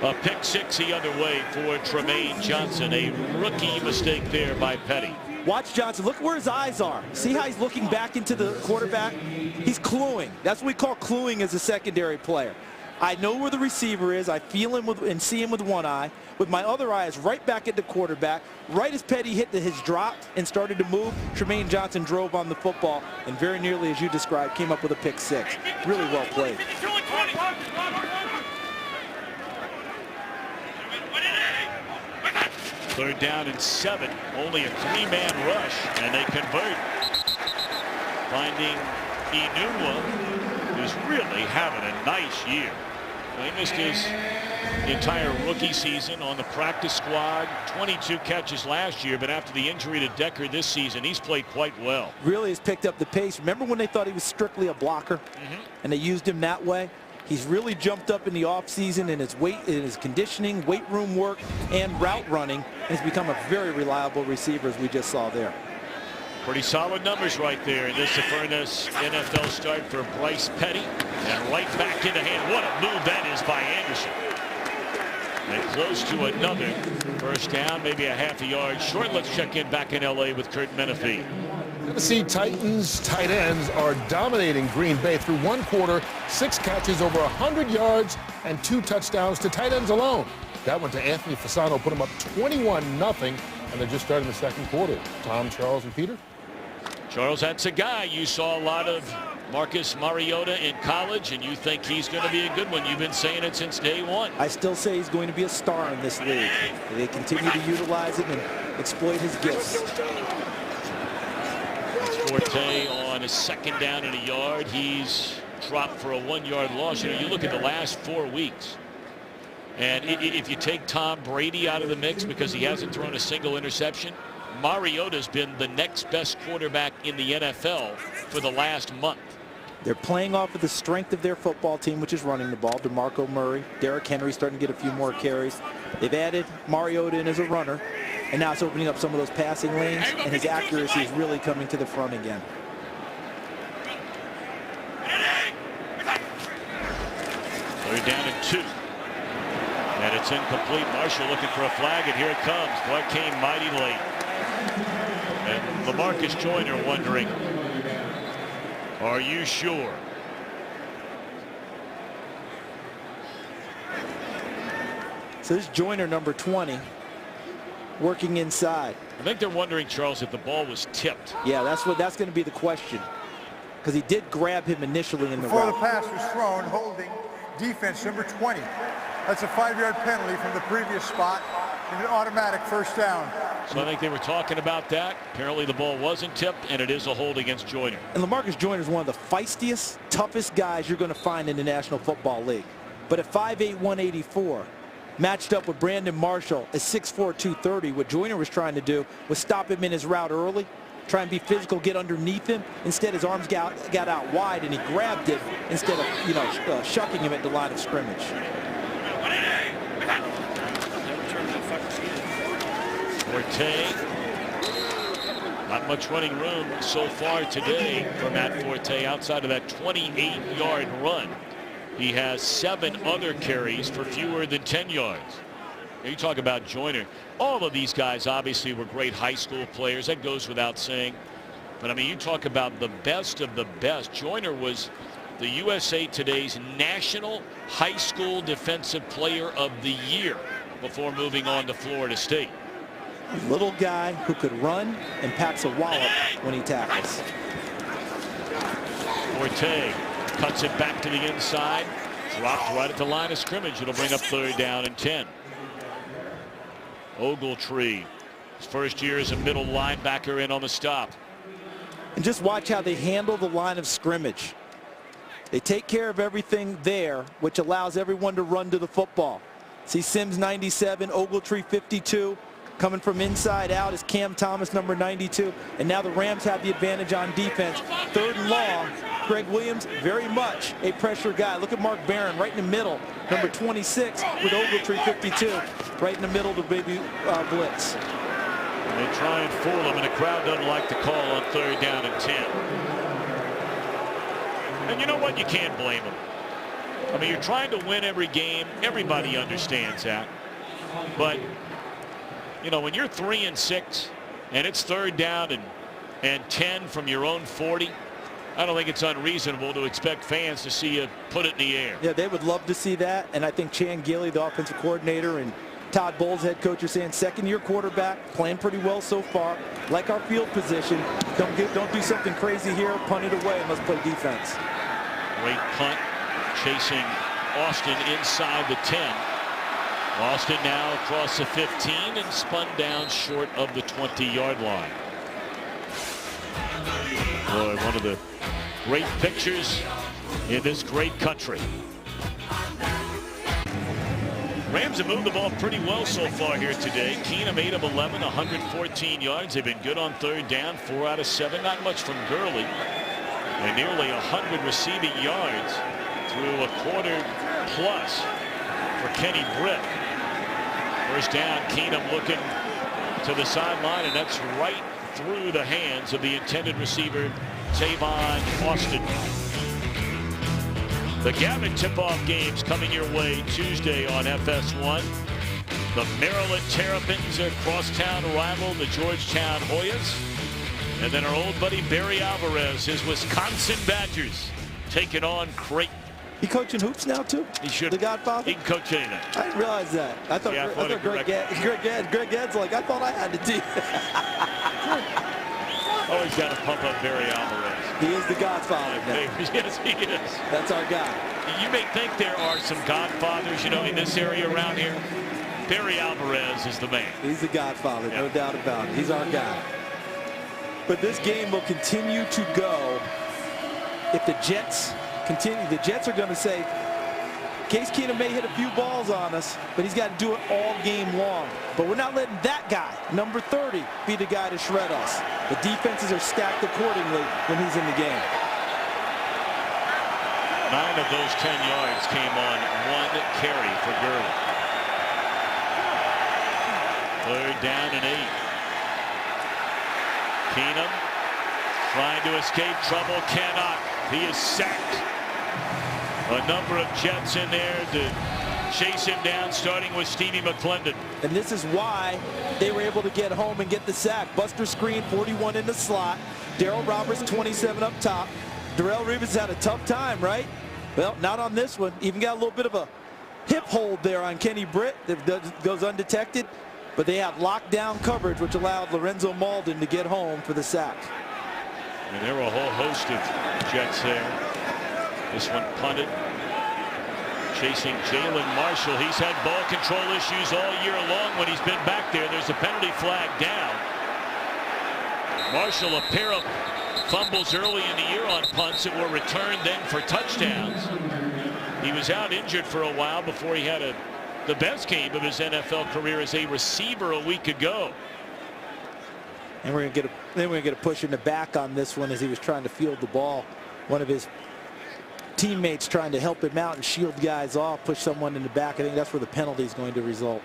a pick 6 the other way for Tremaine Johnson. A rookie mistake there by Petty. Watch Johnson. Look where his eyes are. See how he's looking back into the quarterback? He's cluing. That's what we call cluing as a secondary player. I know where the receiver is. I feel him and see him with one eye. With my other eye is right back at the quarterback. Right as Petty hit his drop and started to move, Tremaine Johnson drove on the football and very nearly, as you described, came up with a pick 6. Really well played. Third down and 7. Only a 3-man rush, and they convert. Finding Enunwa, who's really having a nice year. Well, he missed his entire rookie season on the practice squad. 22 catches last year, but after the injury to Decker this season, he's played quite well. Really has picked up the pace. Remember when they thought he was strictly a blocker, and they used him that way? He's really jumped up in the offseason in his weight, in his conditioning, weight room work, and route running, and has become a very reliable receiver, as we just saw there. Pretty solid numbers right there in this Furness NFL start for Bryce Petty. And right back into hand. What a move that is by Anderson. And close to another first down, maybe a half a yard short. Let's check in back in L.A. with Kurt Menefee. Tennessee Titans tight ends are dominating Green Bay through one quarter. 6 catches, over 100 yards, and 2 touchdowns to tight ends alone. That went to Anthony Fasano, put him up 21-0, and they're just starting the second quarter. Tom, Charles, and Peter. Charles, that's a guy you saw a lot of, Marcus Mariota, in college, and you think he's going to be a good one. You've been saying it since day one. I still say he's going to be a star in this league. They continue to utilize him and exploit his gifts. Forte on a second down and a yard. He's dropped for a 1-yard loss. You know, you look at the last 4 weeks, and if you take Tom Brady out of the mix because he hasn't thrown a single interception, Mariota's been the next best quarterback in the NFL for the last month. They're playing off of the strength of their football team, which is running the ball. DeMarco Murray, Derrick Henry starting to get a few more carries. They've added Mariota in as a runner, and now it's opening up some of those passing lanes, and his accuracy is really coming to the front again. They're down at 2. And it's incomplete. Marshall looking for a flag, and here it comes. Boy, it came mighty late. And LaMarcus Joyner wondering, are you sure? So this is Joyner, number 20, working inside. I think they're wondering, Charles, if the ball was tipped. Yeah, that's going to be the question. because he did grab him initially in the Before the route. pass was thrown, holding defense number 20. That's a 5-yard penalty from the previous spot and an automatic first down. So I think they were talking about that. Apparently the ball wasn't tipped, and it is a hold against Joyner. And LaMarcus Joyner is one of the feistiest, toughest guys you're going to find in the National Football League. But at 5'8", 184, matched up with Brandon Marshall at 6'4", 230, what Joyner was trying to do was stop him in his route early, try and be physical, get underneath him. Instead, his arms got out wide, and he grabbed it instead of shucking him at the line of scrimmage. Forte. Not much running room so far today for Matt Forte outside of that 28-yard run. He has 7 other carries for fewer than 10 yards. You talk about Joyner. All of these guys obviously were great high school players. That goes without saying. But I mean, you talk about the best of the best. Joyner was the USA Today's National High School Defensive Player of the Year before moving on to Florida State. A little guy who could run and packs a wallop when he tackles. Forte cuts it back to the inside. Dropped right at the line of scrimmage. It'll bring up 3rd down and 10. Ogletree, his first year as a middle linebacker, in on the stop. And just watch how they handle the line of scrimmage. They take care of everything there, which allows everyone to run to the football. See Sims 97, Ogletree 52. Coming from inside out is Cam Thomas, number 92. And now the Rams have the advantage on defense. 3rd and long. Greg Williams, very much a pressure guy. Look at Mark Barron right in the middle, number 26, with Ogletree 52, right in the middle of the baby blitz. They try and fool him, and the crowd doesn't like the call on 3rd down and 10. And you know what? You can't blame him. I mean, you're trying to win every game. Everybody understands that. But you know, when you're 3-6 and it's 3rd down and 10 from your own 40, I don't think it's unreasonable to expect fans to see you put it in the air. Yeah, they would love to see that. And I think Chan Gilly, the offensive coordinator, and Todd Bowles, head coach, are saying 2nd-year quarterback, playing pretty well so far. Like our field position. Don't do something crazy here. Punt it away and let's play defense. Great punt, chasing Austin inside the 10. Austin now across the 15 and spun down short of the 20-yard line. Boy, one of the great pictures in this great country. Rams have moved the ball pretty well so far here today. Keenum 8 of 11, 114 yards. They've been good on 3rd down, 4 out of 7. Not much from Gurley. And nearly 100 receiving yards through a quarter plus for Kenny Britt. First down, Keenum looking to the sideline, and that's right through the hands of the intended receiver, Tavon Austin. The Gavitt tip-off games coming your way Tuesday on FS1. The Maryland Terrapins, their crosstown rival, the Georgetown Hoyas. And then our old buddy Barry Alvarez, his Wisconsin Badgers, taking on Creighton. He coaching hoops now too? He should. The Godfather? He can coach anything. I didn't realize that. I thought Greg Gadd's like, I thought I had to do. Always got to pump up Barry Alvarez. He is the Godfather now. Yes, he is. That's our guy. You may think there are some Godfathers, you know, in this area around here. Barry Alvarez is the man. He's the Godfather, no doubt about it. He's our guy. But this game will continue to go if the Jets continue. The Jets are going to say, Case Keenum may hit a few balls on us, but he's got to do it all game long. But we're not letting that guy, number 30, be the guy to shred us. The defenses are stacked accordingly when he's in the game. 9 of those 10 yards came on 1 carry for Gurley. 3rd down and 8. Keenum trying to escape trouble, cannot. He is sacked. A number of Jets in there to chase him down, starting with Stevie McClendon. And this is why they were able to get home and get the sack. Buster Screen, 41 in the slot. Darrell Roberts, 27 up top. Darrelle Revis had a tough time, right? Well, not on this one. Even got a little bit of a hip hold there on Kenny Britt that goes undetected. But they have lockdown coverage, which allowed Lorenzo Malden to get home for the sack. And there were a whole host of Jets there. This one punted. Chasing Jalen Marshall. He's had ball control issues all year long when he's been back there. There's a penalty flag down. Marshall, a pair of fumbles early in the year on punts that were returned then for touchdowns. He was out injured for a while before he had the best game of his NFL career as a receiver a week ago. And we're going to get a push in the back on this one as he was trying to field the ball. One of his teammates trying to help him out and shield guys off, push someone in the back. I think that's where the penalty is going to result.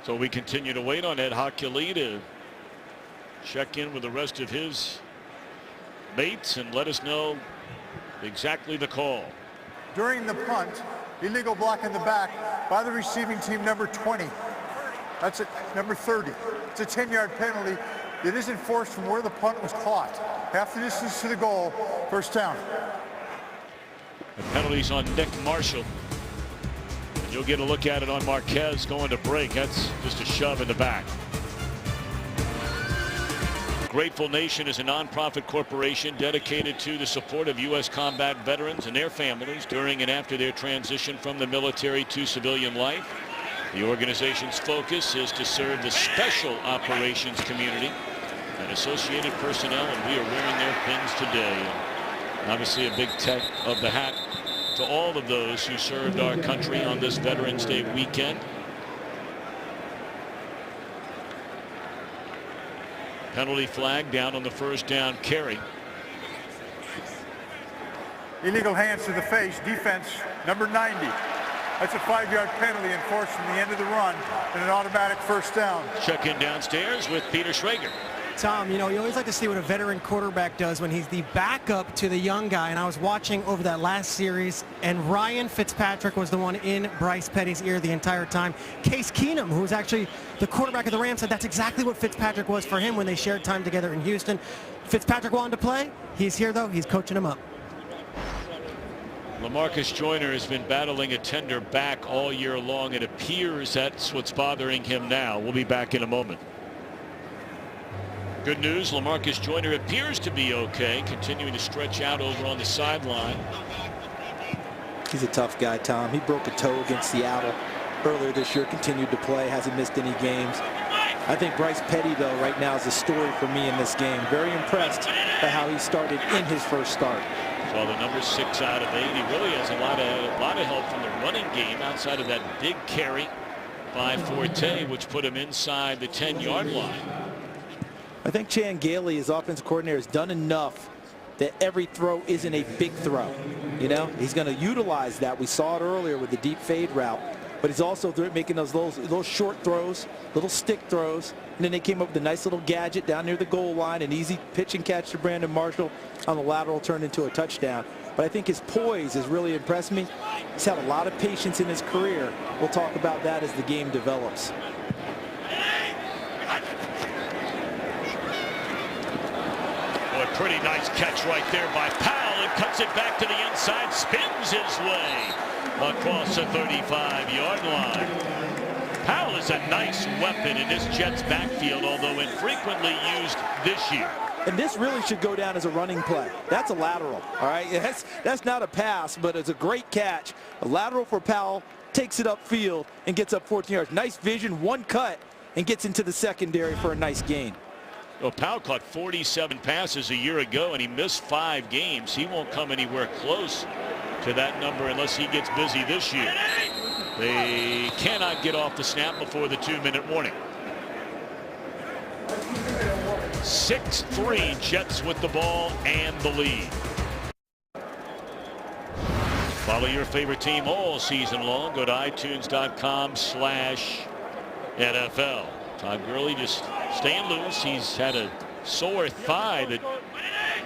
So we continue to wait on Ed Hochuli to check in with the rest of his mates and let us know exactly the call. During the punt, illegal block in the back by the receiving team, number 20. That's it, number 30. It's a 10-yard penalty. It is enforced from where the punt was caught. Half the distance to the goal, first down. The penalties on Nick Marshall. And you'll get a look at it on Marquez going to break. That's just a shove in the back. Grateful Nation is a nonprofit corporation dedicated to the support of U.S. combat veterans and their families during and after their transition from the military to civilian life. The organization's focus is to serve the special operations community and associated personnel, and we are wearing their pins today. And obviously a big tip of the hat to all of those who served our country on this Veterans Day weekend. Penalty flag down on the first down carry. Illegal hands to the face, defense, number 90. That's a 5-yard penalty enforced from the end of the run and an automatic first down. Check in downstairs with Peter Schrager. Tom, you know, you always like to see what a veteran quarterback does when he's the backup to the young guy. And I was watching over that last series, and Ryan Fitzpatrick was the one in Bryce Petty's ear the entire time. Case Keenum, who was actually the quarterback of the Rams, said that's exactly what Fitzpatrick was for him when they shared time together in Houston. Fitzpatrick wanted to play. He's here, though. He's coaching him up. LaMarcus Joyner has been battling a tender back all year long. It appears that's what's bothering him now. We'll be back in a moment. Good news, LaMarcus Joyner appears to be okay, continuing to stretch out over on the sideline. He's a tough guy, Tom. He broke a toe against Seattle earlier this year, continued to play, hasn't missed any games. I think Bryce Petty, though, right now is a story for me in this game. Very impressed by how he started in his first start. So the number 6 out of 8. He really has a lot of help from the running game outside of that big carry by Forte, which put him inside the 10-yard line. I think Chan Gailey, his offensive coordinator, has done enough that every throw isn't a big throw. You know, he's going to utilize that. We saw it earlier with the deep fade route, but he's also making those short throws, little stick throws, and then they came up with a nice little gadget down near the goal line, an easy pitch and catch to Brandon Marshall on the lateral, turned into a touchdown. But I think his poise has really impressed me. He's had a lot of patience in his career. We'll talk about that as the game develops. Pretty nice catch right there by Powell, and cuts it back to the inside, spins his way across the 35-yard line. Powell is a nice weapon in this Jets backfield, although infrequently used this year. And this really should go down as a running play. That's a lateral, all right? That's not a pass, but it's a great catch. A lateral for Powell, takes it upfield and gets up 14 yards. Nice vision, one cut, and gets into the secondary for a nice gain. Well, Powell caught 47 passes a year ago, and he missed 5 games. He won't come anywhere close to that number unless he gets busy this year. They cannot get off the snap before the 2-minute warning. 6-3 Jets with the ball and the lead. Follow your favorite team all season long. Go to iTunes.com/NFL. Todd Gurley just staying loose. He's had a sore thigh that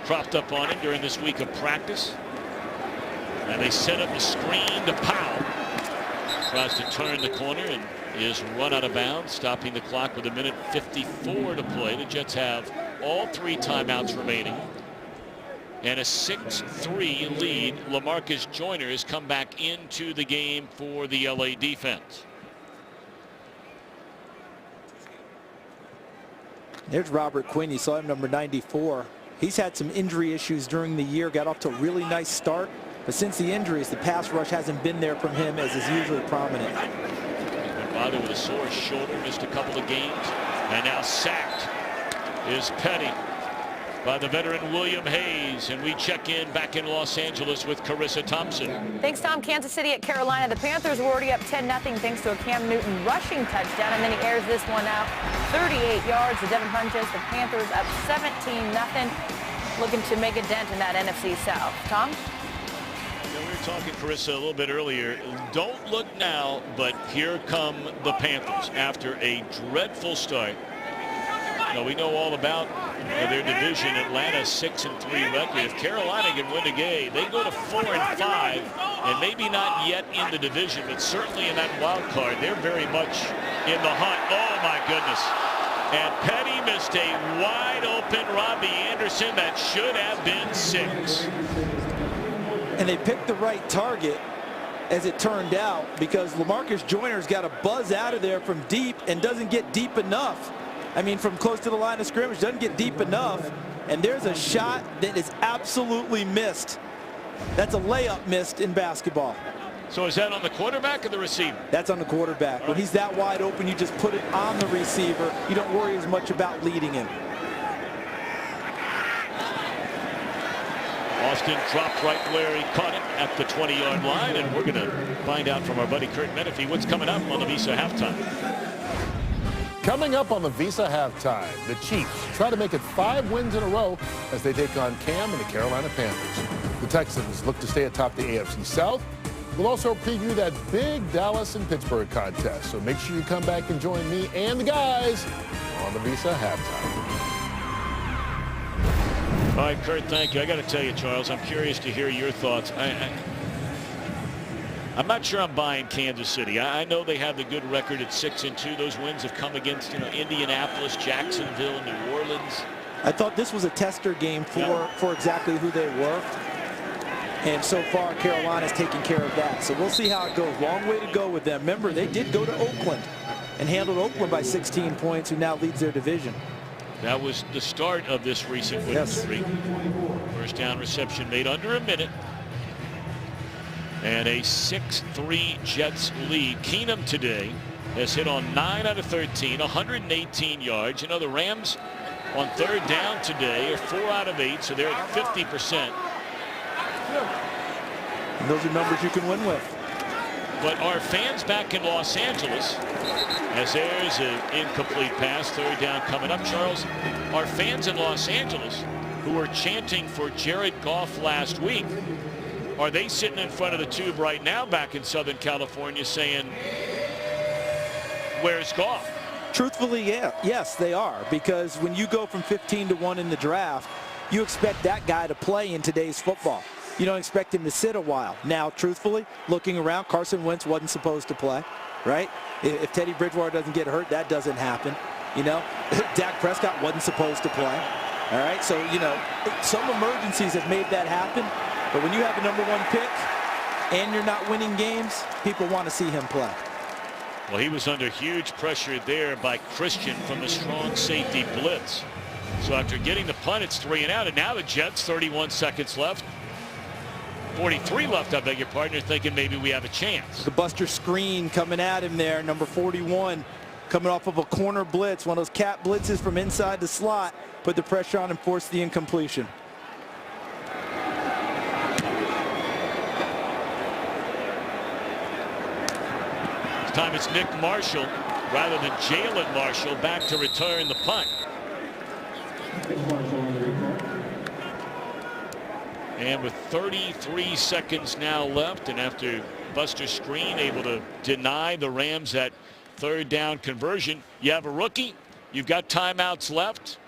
cropped up on him during this week of practice. And they set up a screen to Powell. Tries to turn the corner and is run out of bounds, stopping the clock with 1:54 to play. The Jets have all 3 timeouts remaining. And a 6-3 lead. LaMarcus Joyner has come back into the game for the LA defense. There's Robert Quinn. You saw him, number 94. He's had some injury issues during the year. Got off to a really nice start. But since the injuries, the pass rush hasn't been there from him as is usually prominent. He's been bothered with a sore shoulder, missed a couple of games. And now sacked is Petty by the veteran William Hayes. And we check in back in Los Angeles with Carissa Thompson. Thanks, Tom. Kansas City at Carolina. The Panthers were already up 10-0 thanks to a Cam Newton rushing touchdown, and then he airs this one out. 38 yards to Devin Funchess. The Panthers up 17-0, looking to make a dent in that NFC South. Tom? We were talking, Carissa, a little bit earlier. Don't look now, but here come the Panthers after a dreadful start. We know all about their division. Atlanta 6-3 record. If Carolina can win a game, they go to 4-5, and maybe not yet in the division, but certainly in that wild card. They're very much in the hunt. Oh my goodness! And Petty missed a wide open Robbie Anderson that should have been 6. And they picked the right target, as it turned out, because LaMarcus Joyner's got a buzz out of there from deep and doesn't get deep enough. I mean, from close to the line of scrimmage, doesn't get deep enough. And there's a shot that is absolutely missed. That's a layup missed in basketball. So is that on the quarterback or the receiver? That's on the quarterback. When he's that wide open, you just put it on the receiver. You don't worry as much about leading him. Austin dropped right where he caught it at the 20-yard line, and we're going to find out from our buddy Kurt Menefee what's coming up on the Visa halftime. Coming up on the Visa halftime, the Chiefs try to make it 5 wins in a row as they take on Cam and the Carolina Panthers. The Texans look to stay atop the AFC South. We'll also preview that big Dallas and Pittsburgh contest. So make sure you come back and join me and the guys on the Visa halftime. All right, Kurt, thank you. I got to tell you, Charles, I'm curious to hear your thoughts. I'm not sure I'm buying Kansas City. I know they have the good record at 6-2. Those wins have come against, Indianapolis, Jacksonville, New Orleans. I thought this was a tester game for exactly who they were. And so far, Carolina's taking care of that. So we'll see how it goes. Long way to go with them. Remember, they did go to Oakland and handled Oakland by 16 points, who now leads their division. That was the start of this recent winning streak. First down reception made under a minute. And a 6-3 Jets lead. Keenum today has hit on 9 out of 13, 118 yards. The Rams on third down today are 4 out of 8, so they're at 50%. And those are numbers you can win with. But our fans back in Los Angeles, as there's an incomplete pass, third down coming up, Charles, our fans in Los Angeles who were chanting for Jared Goff last week, are they sitting in front of the tube right now back in Southern California saying, where's Goff? Truthfully, yes, they are. Because when you go from 15-1 in the draft, you expect that guy to play in today's football. You don't expect him to sit a while. Now, truthfully, looking around, Carson Wentz wasn't supposed to play, right? If Teddy Bridgewater doesn't get hurt, that doesn't happen. Dak Prescott wasn't supposed to play. All right, so, some emergencies have made that happen. But when you have a #1 pick and you're not winning games, people want to see him play. Well, he was under huge pressure there by Christian from the strong safety blitz. So after getting the punt, it's 3 and out. And now the Jets, 31 seconds left. 43 left, I beg your pardon. You're thinking maybe we have a chance. The Buster Screen coming at him there, number 41, coming off of a corner blitz, one of those cat blitzes from inside the slot, put the pressure on and forced the incompletion. This time it's Nick Marshall rather than Jalen Marshall back to return the punt. And with 33 seconds now left, and after Buster Screen able to deny the Rams that third down conversion, you have a rookie, you've got timeouts left.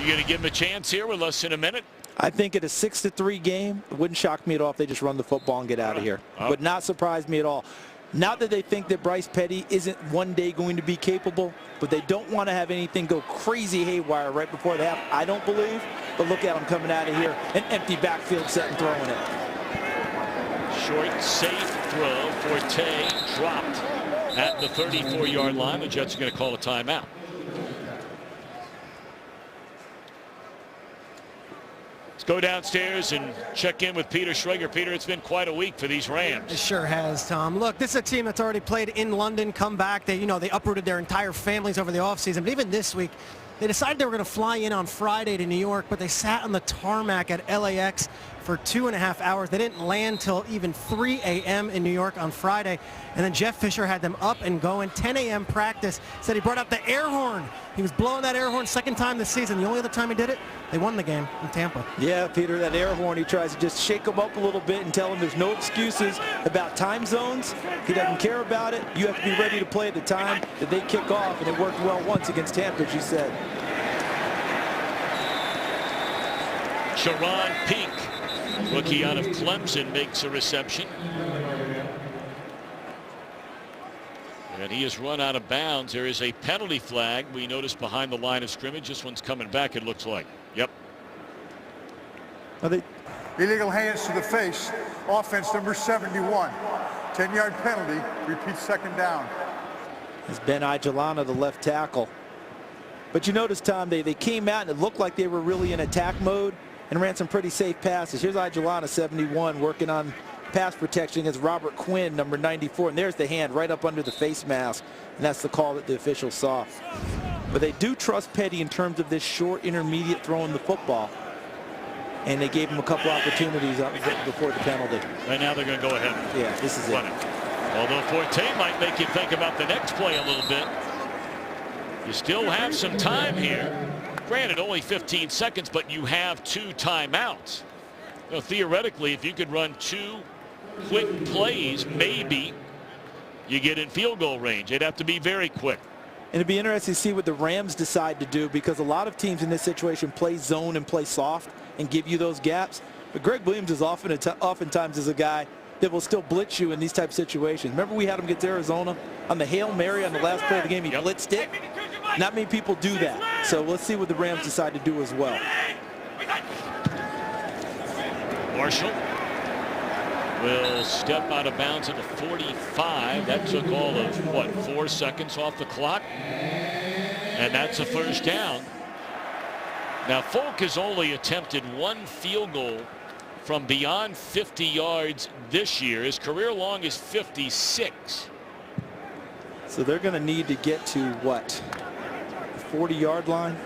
You going to give him a chance here with less than a minute? I think at a 6-3 game, it wouldn't shock me at all if they just run the football and get out of here. Would not surprise me at all. Not that they think that Bryce Petty isn't one day going to be capable, but they don't want to have anything go crazy haywire right before the half, I don't believe. But look at him coming out of here, an empty backfield set and throwing it. Short, safe throw. Forte dropped at the 34-yard line. The Jets are going to call a timeout. Let's go downstairs and check in with Peter Schrager. Peter, it's been quite a week for these Rams. It sure has, Tom. Look, this is a team that's already played in London, come back. They uprooted their entire families over the offseason. But even this week, they decided they were going to fly in on Friday to New York, but they sat on the tarmac at LAX for 2.5 hours. They didn't land till even 3 a.m. in New York on Friday. And then Jeff Fisher had them up and going. 10 a.m. practice. Said he brought out the air horn. He was blowing that air horn second time this season. The only other time he did it, they won the game in Tampa. Yeah, Peter, that air horn, he tries to just shake them up a little bit and tell them there's no excuses about time zones. He doesn't care about it. You have to be ready to play at the time that they kick off, and it worked well once against Tampa, as you said. Sharon Peak, rookie out of Clemson, makes a reception. And he has run out of bounds. There is a penalty flag we noticed behind the line of scrimmage. This one's coming back, it looks like. Yep. Illegal hands to the face. Offense number 71. 10-yard penalty. Repeat second down. It's Ben Ajelana, the left tackle. But you notice, Tom, they came out and it looked like they were really in attack mode and ran some pretty safe passes. Here's Ajelana, 71, working on pass protection against Robert Quinn, number 94. And there's the hand right up under the face mask. And that's the call that the officials saw. But they do trust Petty in terms of this short intermediate throwing the football. And they gave him a couple opportunities before the penalty. Right now they're going to go ahead. Yeah, this is run it. Although Forte might make you think about the next play a little bit. You still have some time here. Granted, only 15 seconds, but you have 2 timeouts. You know, theoretically, if you could run 2 quick plays, maybe you get in field goal range. It'd have to be very quick. And it'd be interesting to see what the Rams decide to do, because a lot of teams in this situation play zone and play soft and give you those gaps. But Greg Williams is oftentimes is a guy that will still blitz you in these type of situations. Remember, we had him get to Arizona on the Hail Mary on the last play of the game. He blitzed it. Not many people do that. So let's see what the Rams decide to do as well. Marshall will step out of bounds at the 45. That took all of, what, 4 seconds off the clock? And that's a first down. Now, Folk has only attempted 1 field goal from beyond 50 yards this year. His career long is 56. So they're going to need to get to, what, the 40-yard line?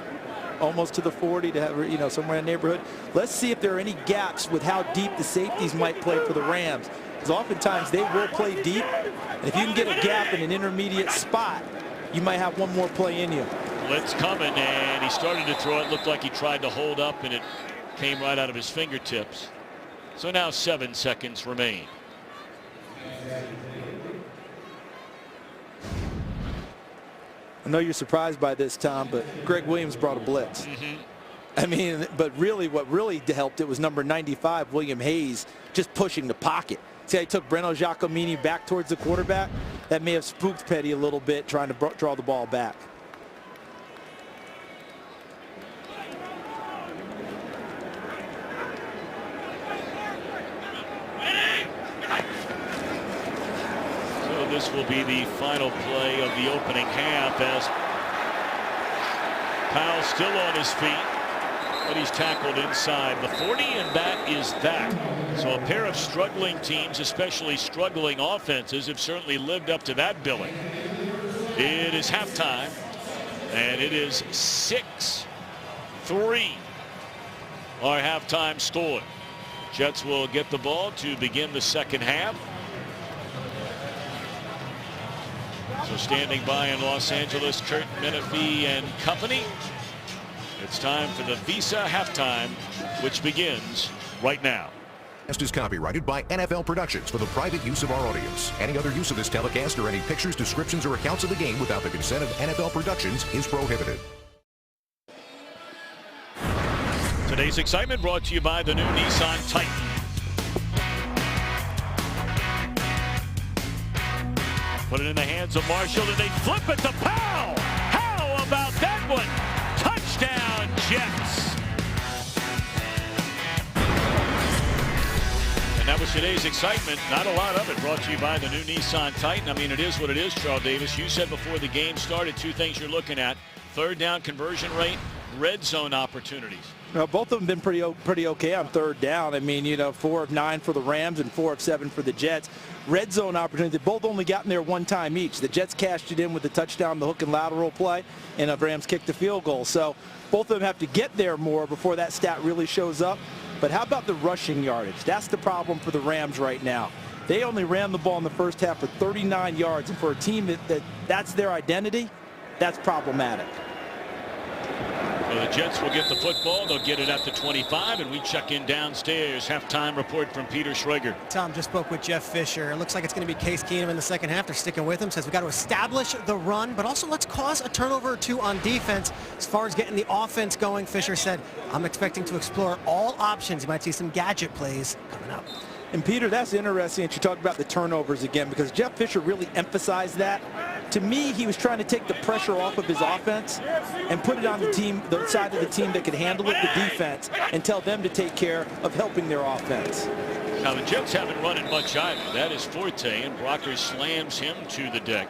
Almost to the 40 to have, you know, somewhere in the neighborhood. Let's see if there are any gaps with how deep the safeties might play for the Rams. Because oftentimes they will play deep. And if you can get a gap in an intermediate spot, you might have one more play in you. Blitz coming, and he started to throw it. Looked like he tried to hold up, and it came right out of his fingertips. So now 7 seconds remain. I know you're surprised by this, Tom, but Greg Williams brought a blitz. I mean, but really what really helped it was number 95, William Hayes, just pushing the pocket. See how he took Breno Giacomini back towards the quarterback? That may have spooked Petty a little bit, trying to draw the ball back. This will be the final play of the opening half, as Powell still on his feet, but he's tackled inside the 40, and that is that. So a pair of struggling teams, especially struggling offenses, have certainly lived up to that billing. It is halftime, and it is 6-3 our halftime score. Jets will get the ball to begin the second half. So standing by in Los Angeles, Kurt Menefee and company. It's time for the Visa halftime, which begins right now. This is copyrighted by NFL Productions for the private use of our audience. Any other use of this telecast or any pictures, descriptions, or accounts of the game without the consent of NFL Productions is prohibited. Today's excitement brought to you by the new Nissan Titan. Put it in the hands of Marshall, and they flip it to Powell. How about that one? Touchdown, Jets. And that was today's excitement. Not a lot of it. Brought to you by the new Nissan Titan. I mean, it is what it is, Charles Davis. You said before the game started, two things you're looking at: third down conversion rate, red zone opportunities. Well, both of them been pretty okay on third down. I mean, 4 of 9 for the Rams and 4 of 7 for the Jets. Red zone opportunity, both only gotten there one time each. The Jets cashed it in with the touchdown, the hook and lateral play, and the Rams kicked the field goal. So both of them have to get there more before that stat really shows up. But how about the rushing yardage? That's the problem for the Rams right now. They only ran the ball in the first half for 39 yards, and for a team that's their identity, that's problematic. Well, the Jets will get the football. They'll get it at the 25, and we check in downstairs. Halftime report from Peter Schrager. Tom just spoke with Jeff Fisher. It looks like it's going to be Case Keenum in the second half. They're sticking with him. Says we've got to establish the run, but also let's cause a turnover or two on defense. As far as getting the offense going, Fisher said, I'm expecting to explore all options. You might see some gadget plays coming up. And Peter, that's interesting that you talked about the turnovers again, because Jeff Fisher really emphasized that. To me, he was trying to take the pressure off of his offense and put it on the team, the side of the team that could handle it, the defense, and tell them to take care of helping their offense. Now, the Jets haven't run it much either. That is Forte, and Brocker slams him to the deck.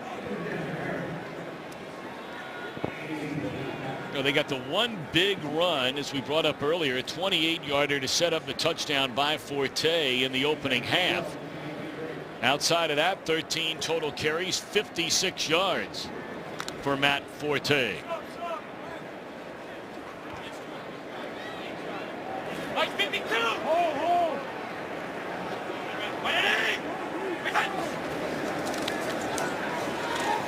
They got the one big run, as we brought up earlier, a 28-yarder to set up the touchdown by Forte in the opening half. Outside of that, 13 total carries, 56 yards for Matt Forte.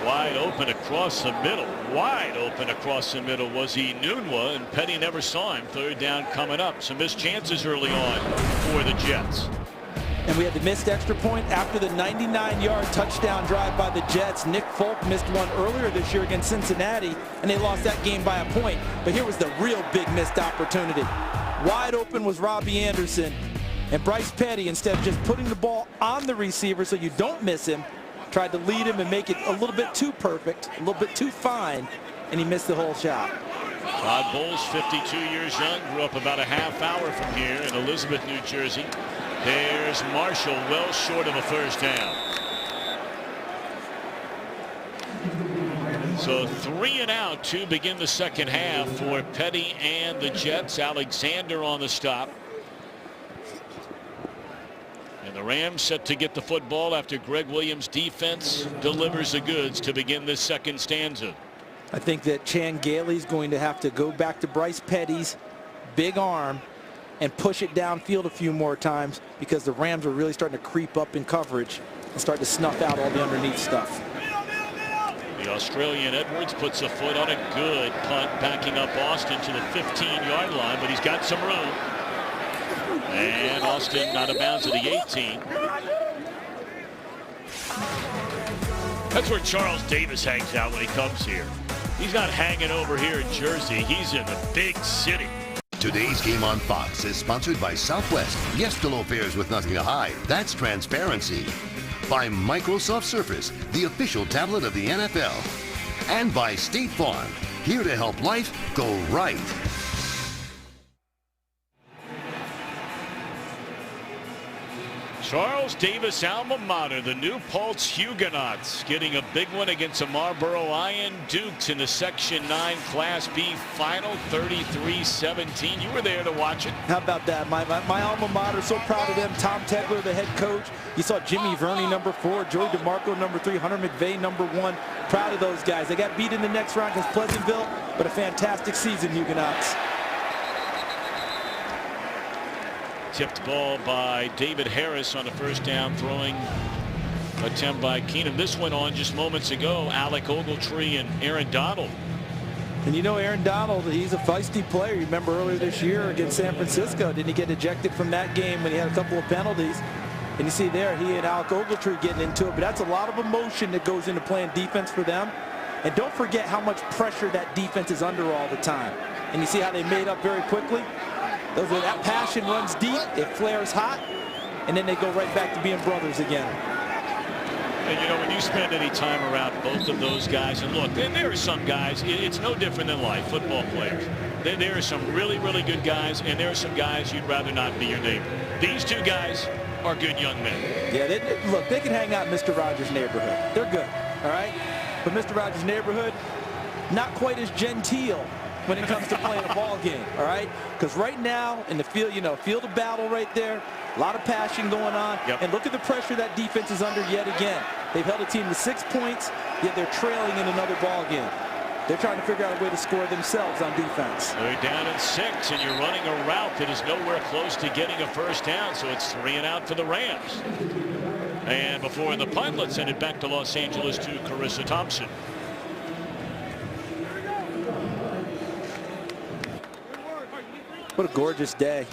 Wide open across the middle. Wide open across the middle was Enunwa, and Petty never saw him. Third down coming up. Some missed chances early on for the Jets. And we had the missed extra point after the 99-yard touchdown drive by the Jets. Nick Folk missed one earlier this year against Cincinnati, and they lost that game by a point. But here was the real big missed opportunity. Wide open was Robbie Anderson, and Bryce Petty, instead of just putting the ball on the receiver so you don't miss him, tried to lead him and make it a little bit too perfect, a little bit too fine, and he missed the whole shot. Todd Bowles, 52 years young, grew up about a half hour from here in Elizabeth, New Jersey. There's Marshall, well short of a first down. So 3 and out to begin the second half for Petty and the Jets. Alexander on the stop. And the Rams set to get the football after Greg Williams' defense delivers the goods to begin this second stanza. I think that Chan Gailey's going to have to go back to Bryce Petty's big arm and push it downfield a few more times, because the Rams are really starting to creep up in coverage and start to snuff out all the underneath stuff. The Australian Edwards puts a foot on a good punt, backing up Austin to the 15-yard line, but he's got some room. And Austin out of bounds at the 18. That's where Charles Davis hangs out when he comes here. He's not hanging over here in Jersey. He's in the big city. Today's game on Fox is sponsored by Southwest. Yes to low fares with nothing to hide. That's transparency. By Microsoft Surface, the official tablet of the NFL. And by State Farm, here to help life go right. Charles Davis alma mater, the New Paltz Huguenots, getting a big one against the Marlboro Iron Dukes in the Section 9 Class B final, 33-17. You were there to watch it. How about that? My alma mater, so proud of them. Tom Tegler, the head coach. You saw Jimmy Verney, number 4, Joey DeMarco, number 3, Hunter McVay, number 1. Proud of those guys. They got beat in the next round against Pleasantville, but a fantastic season, Huguenots. Tipped ball by David Harris on a first down throwing attempt by Keenum. This went on just moments ago. Alec Ogletree and Aaron Donald. And you know Aaron Donald, he's a feisty player. You remember earlier this year against San Francisco, didn't he get ejected from that game when he had a couple of penalties? And you see there, he and Alec Ogletree getting into it. But that's a lot of emotion that goes into playing defense for them. And don't forget how much pressure that defense is under all the time. And you see how they made up very quickly? That passion runs deep, it flares hot, and then they go right back to being brothers again. And, you know, when you spend any time around both of those guys, and look, there are some guys, it's no different than life, football players. There are some really, really good guys, and there are some guys you'd rather not be your neighbor. These two guys are good young men. Yeah, look, they can hang out in Mr. Rogers' neighborhood. They're good, all right? But Mr. Rogers' neighborhood, not quite as genteel when it comes to playing a ball game, all right? Because right now in the field, you know, field of battle right there, a lot of passion going on. Yep. And look at the pressure that defense is under yet again. They've held a team to 6 points, yet they're trailing in another ball game. They're trying to figure out a way to score themselves on defense. They're down in 6, and you're running a route that is nowhere close to getting a first down, so it's 3 and out for the Rams. And before the punt, let's send it back to Los Angeles to Carissa Thompson. What a gorgeous day.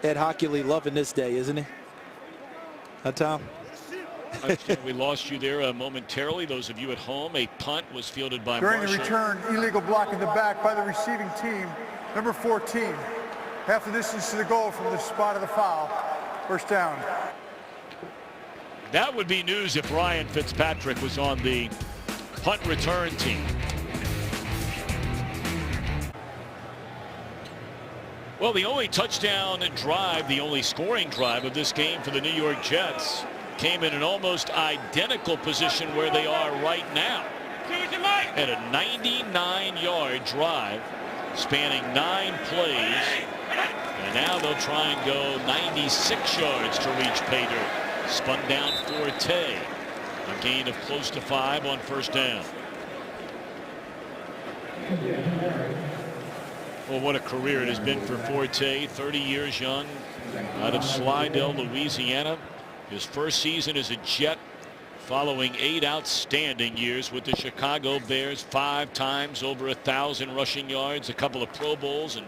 Ed Hockley loving this day, isn't he? Huh, Tom? I understand we lost you there momentarily. Those of you at home, a punt was fielded by During Marshall. the return, illegal block in the back by the receiving team, number 14. Half the distance to the goal from the spot of the foul. First down. That would be news if Ryan Fitzpatrick was on the punt return team. Well, the only touchdown drive, the only scoring drive of this game for the New York Jets came in an almost identical position where they are right now. At a 99-yard drive spanning 9 plays. And now they'll try and go 96 yards to reach pay dirt. Spun down Forte. A gain of close to 5 on first down. Well, what a career it has been for Forte. 30 years young, out of Slidell, Louisiana. His first season as a Jet, following 8 outstanding years with the Chicago Bears. 5 times over 1,000 rushing yards, a couple of Pro Bowls, and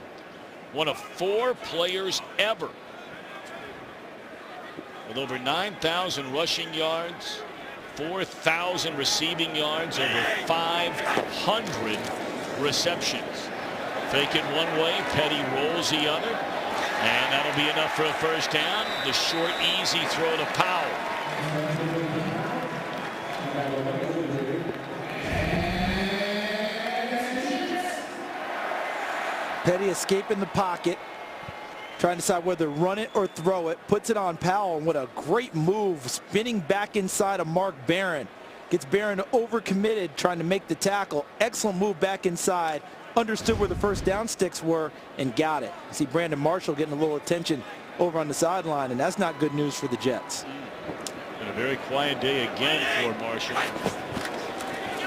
one of 4 players ever with over 9,000 rushing yards, 4,000 receiving yards, over 500 receptions. Fake it one way, Petty rolls the other, and that'll be enough for a first down. The short, easy throw to Powell. Petty escaping the pocket, trying to decide whether to run it or throw it, puts it on Powell, and what a great move, spinning back inside of Mark Barron. Gets Barron overcommitted, trying to make the tackle. Excellent move back inside, understood where the first down sticks were, and got it. You see Brandon Marshall getting a little attention over on the sideline, and that's not good news for the Jets. Been a very quiet day again for Marshall.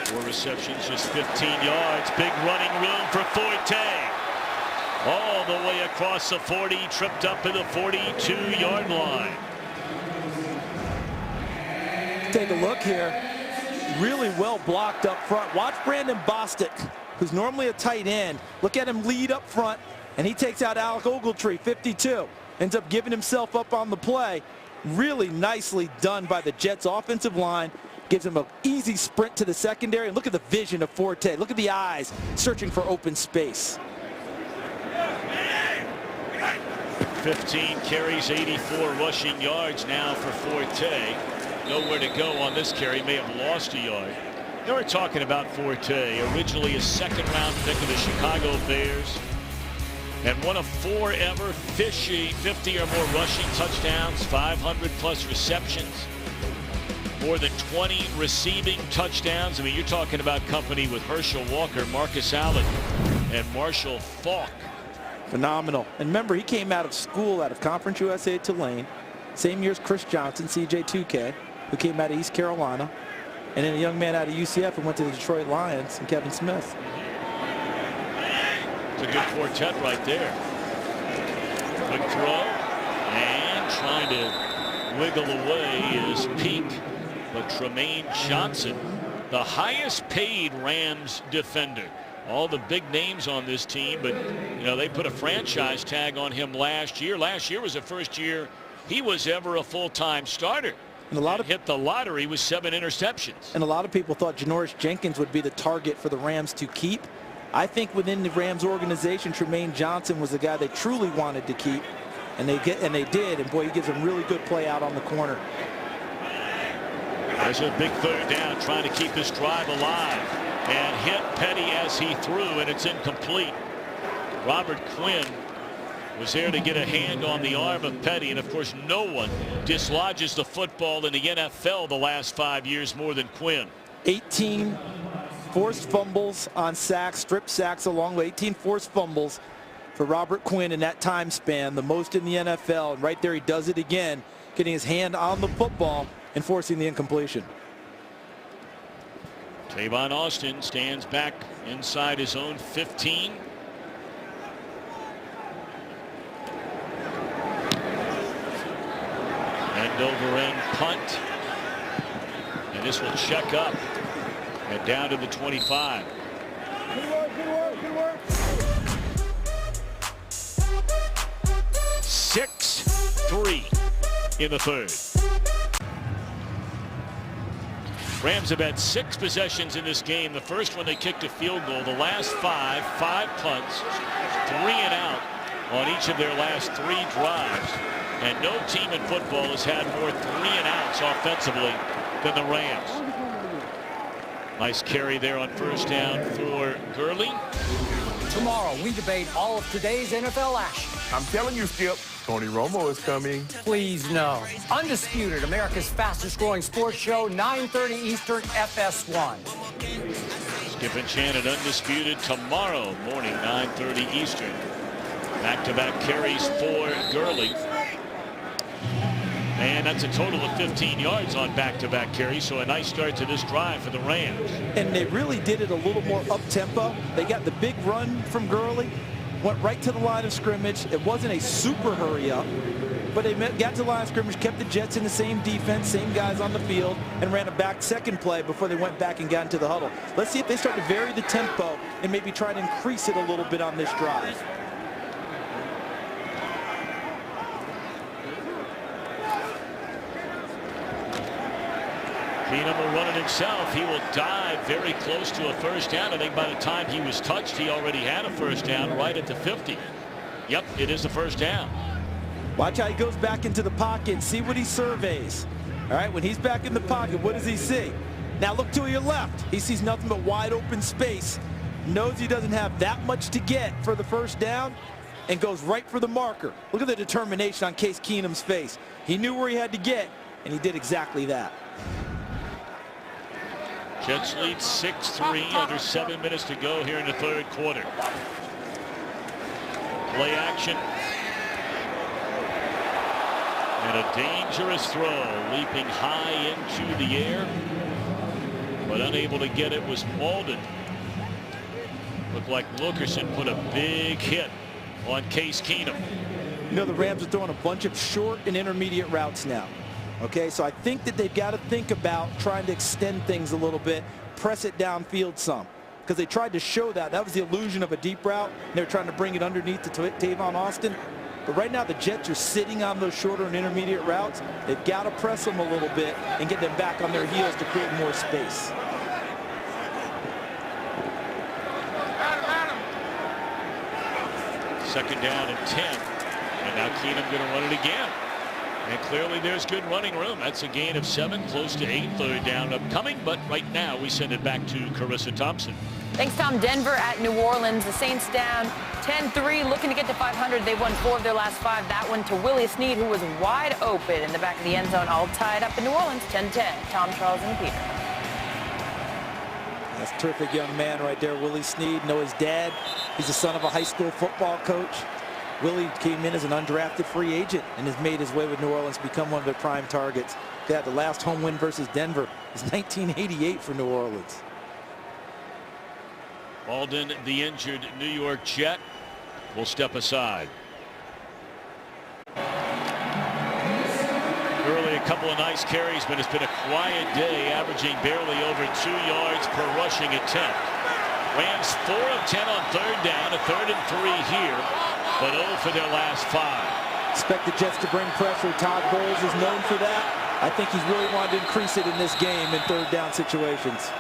4 receptions, just 15 yards. Big running room for Forte. All the way across the 40, tripped up to the 42-yard line. Take a look here. Really well blocked up front. Watch Brandon Bostic, who's normally a tight end. Look at him lead up front, and he takes out Alec Ogletree, 52. Ends up giving himself up on the play. Really nicely done by the Jets offensive line. Gives him an easy sprint to the secondary. And look at the vision of Forte. Look at the eyes searching for open space. 15 carries, 84 rushing yards now for Forte. Nowhere to go on this carry. May have lost a yard. They were talking about Forte, originally a second-round pick of the Chicago Bears, and one of 4 ever 50 or more rushing touchdowns, 500+ receptions, more than 20 receiving touchdowns. I mean, you're talking about company with Herschel Walker, Marcus Allen, and Marshall Faulk. Phenomenal. And remember, he came out of school out of Conference USA at Tulane. Same year as Chris Johnson, CJ2K, who came out of East Carolina. And then a young man out of UCF who went to the Detroit Lions, and Kevin Smith. It's a good quartet right there. Good throw. And trying to wiggle away is Peak. But Tremaine Johnson, the highest paid Rams defender. All the big names on this team, but you know, they put a franchise tag on him last year. Last year was the first year he was ever a full-time starter. And a lot of hit the lottery with 7 interceptions. And a lot of people thought Janoris Jenkins would be the target for the Rams to keep. I think within the Rams organization, Tremaine Johnson was the guy they truly wanted to keep, and they did. And boy, he gives a really good play out on the corner. There's a big third down, trying to keep this drive alive, and hit Petty as he threw, and it's incomplete. Robert Quinn was there to get a hand on the arm of Petty, and of course no one dislodges the football in the NFL the last 5 years more than Quinn. 18 forced fumbles on sacks, strip sacks along with 18 forced fumbles for Robert Quinn in that time span, the most in the NFL. And right there he does it again, getting his hand on the football and forcing the incompletion. Tavon Austin stands back inside his own 15. End over end punt. And this will check up and down to the 25. Good work, good work, good work. 6-3 in the third. Rams have had 6 possessions in this game. The first one they kicked a field goal. The last 5 punts, 3 and out on each of their last 3 drives. And no team in football has had more 3 and outs offensively than the Rams. Nice carry there on first down for Gurley. Tomorrow, we debate all of today's NFL action. I'm telling you, Skip, Tony Romo is coming. Please, no. Undisputed, America's fastest growing sports show, 9:30 Eastern, FS1. Skip and Shannon undisputed tomorrow morning, 9:30 Eastern. Back-to-back carries for Gurley. And that's a total of 15 yards on back-to-back carries, so a nice start to this drive for the Rams. And they really did it a little more up-tempo. They got the big run from Gurley, went right to the line of scrimmage. It wasn't a super hurry-up, but they got to the line of scrimmage, kept the Jets in the same defense, same guys on the field, and ran a back second play before they went back and got into the huddle. Let's see if they start to vary the tempo and maybe try to increase it a little bit on this drive. Keenum will run it himself. He will dive very close to a first down. I think by the time he was touched, he already had a first down right at the 50. Yep, it is the first down. Watch how he goes back into the pocket. See what he surveys. All right, when he's back in the pocket, what does he see? Now look to your left. He sees nothing but wide open space. Knows he doesn't have that much to get for the first down and goes right for the marker. Look at the determination on Case Keenum's face. He knew where he had to get, and he did exactly that. Jets lead 6-3, under 7 minutes to go here in the third quarter. Play action. And a dangerous throw, leaping high into the air, but unable to get it was Malden. Looked like Wilkerson put a big hit on Case Keenum. You know, the Rams are throwing a bunch of short and intermediate routes now. Okay, so I think that they've got to think about trying to extend things a little bit, press it downfield some, because they tried to show that. That was the illusion of a deep route. They're trying to bring it underneath to Tavon Austin. But right now the Jets are sitting on those shorter and intermediate routes. They've got to press them a little bit and get them back on their heels to create more space. Second down and 10. And now Keenum going to run it again. And clearly there's good running room. That's a gain of 7, close to 8. Third down upcoming, but right now we send it back to Carissa Thompson. Thanks, Tom. Denver at New Orleans. The Saints down 10-3, looking to get to 500. They won 4 of their last 5. That one to Willie Snead, who was wide open in the back of the end zone, all tied up in New Orleans, 10-10. Tom, Charles, and Peter. That's a terrific young man right there, Willie Snead. Know his dad. He's the son of a high school football coach. Willie came in as an undrafted free agent and has made his way with New Orleans, become one of their prime targets. They had the last home win versus Denver is 1988 for New Orleans. Malden, the injured New York Jet, will step aside. Early, a couple of nice carries, but it's been a quiet day, averaging barely over 2 yards per rushing attempt. Rams 4 of 10 on third down, a 3rd and 3 here, but 0 for their last 5. Expect the Jets to bring pressure. Todd Bowles is known for that. I think he's really wanted to increase it in this game in third down situations.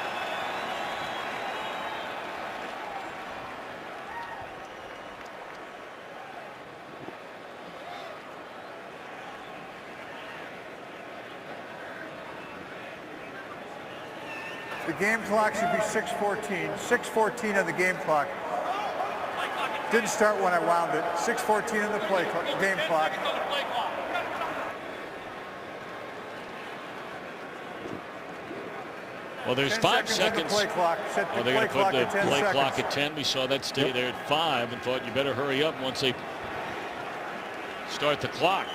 The game clock should be 6:14. 6:14 of the game clock. Didn't start when I wound it. 6:14 in the game clock. Well, there's 5 seconds. The play clock. Set the they're play going to put clock the at 10 play seconds. clock at 10. We saw that stay there at 5 and thought you better hurry up once they start the clock.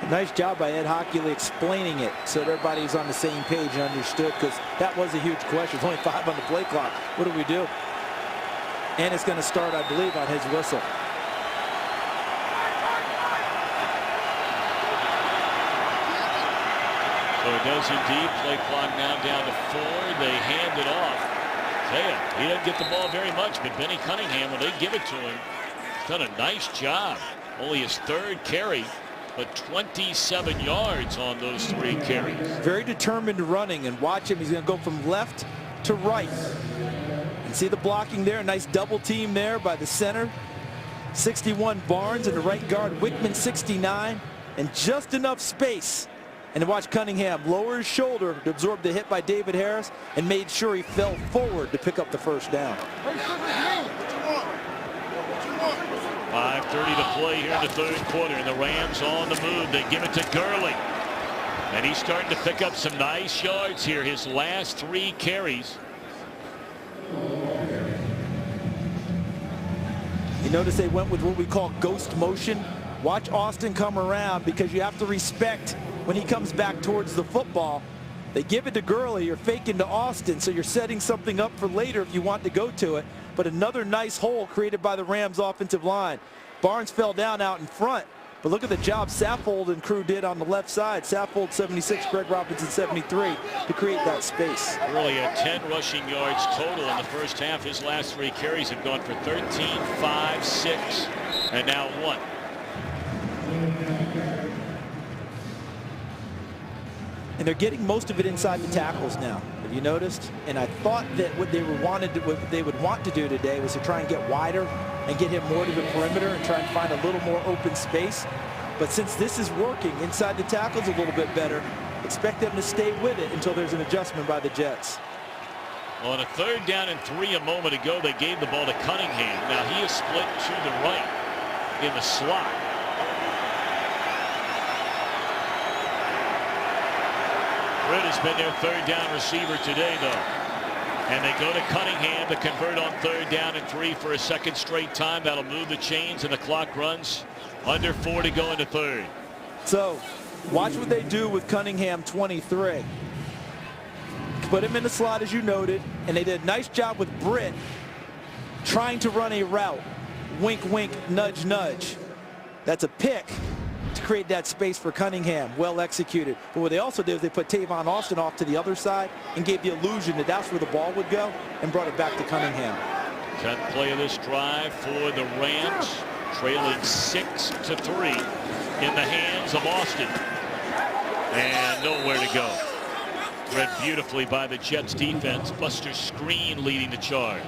Nice job by Ed Hockley explaining it so that everybody's on the same page and understood, because that was a huge question. There's only 5 on the play clock. What do we do? And it's going to start, I believe, on his whistle. So it does indeed. Play clock now down to 4. They hand it off. He doesn't get the ball very much, but Benny Cunningham, when they give it to him, he's done a nice job. Only his 3rd carry, but 27 yards on those 3 carries. Very determined running, and watch him. He's going to go from left to right. And see the blocking there. Nice double team there by the center. 61 Barnes, and the right guard Wickman 69, and just enough space. And watch Cunningham lower his shoulder to absorb the hit by David Harris and made sure he fell forward to pick up the first down. 5:30 to play here in the 3rd quarter, and the Rams on the move. They give it to Gurley, and he's starting to pick up some nice yards here. His last 3 carries. You notice they went with what we call ghost motion. Watch Austin come around, because you have to respect when he comes back towards the football. They give it to Gurley, you're faking to Austin, so you're setting something up for later if you want to go to it. But another nice hole created by the Rams offensive line. Barnes fell down out in front, but look at the job Saffold and crew did on the left side. Saffold 76, Greg Robinson 73 to create that space. Gurley had 10 rushing yards total in the first half. His last 3 carries have gone for 13, 5, 6, and now 1. And they're getting most of it inside the tackles now. Have you noticed? And I thought that what they would want to do today was to try and get wider and get him more to the perimeter and try and find a little more open space. But since this is working inside the tackles a little bit better, expect them to stay with it until there's an adjustment by the Jets. On a 3rd down and 3 a moment ago, they gave the ball to Cunningham. Now he is split to the right in the slot. Britt has been their 3rd down receiver today, though. And they go to Cunningham to convert on 3rd down and 3 for a 2nd straight time. That'll move the chains, and the clock runs under 4 to go into 3rd. So watch what they do with Cunningham 23. Put him in the slot, as you noted, and they did a nice job with Britt trying to run a route. Wink, wink, nudge, nudge. That's a pick to create that space for Cunningham. Well executed. But what they also did is they put Tavon Austin off to the other side and gave the illusion that that's where the ball would go and brought it back to Cunningham. 10th play of this drive for the Rams, trailing 6-3 in the hands of Austin. And nowhere to go. Read beautifully by the Jets defense. Buster Skrine leading the charge.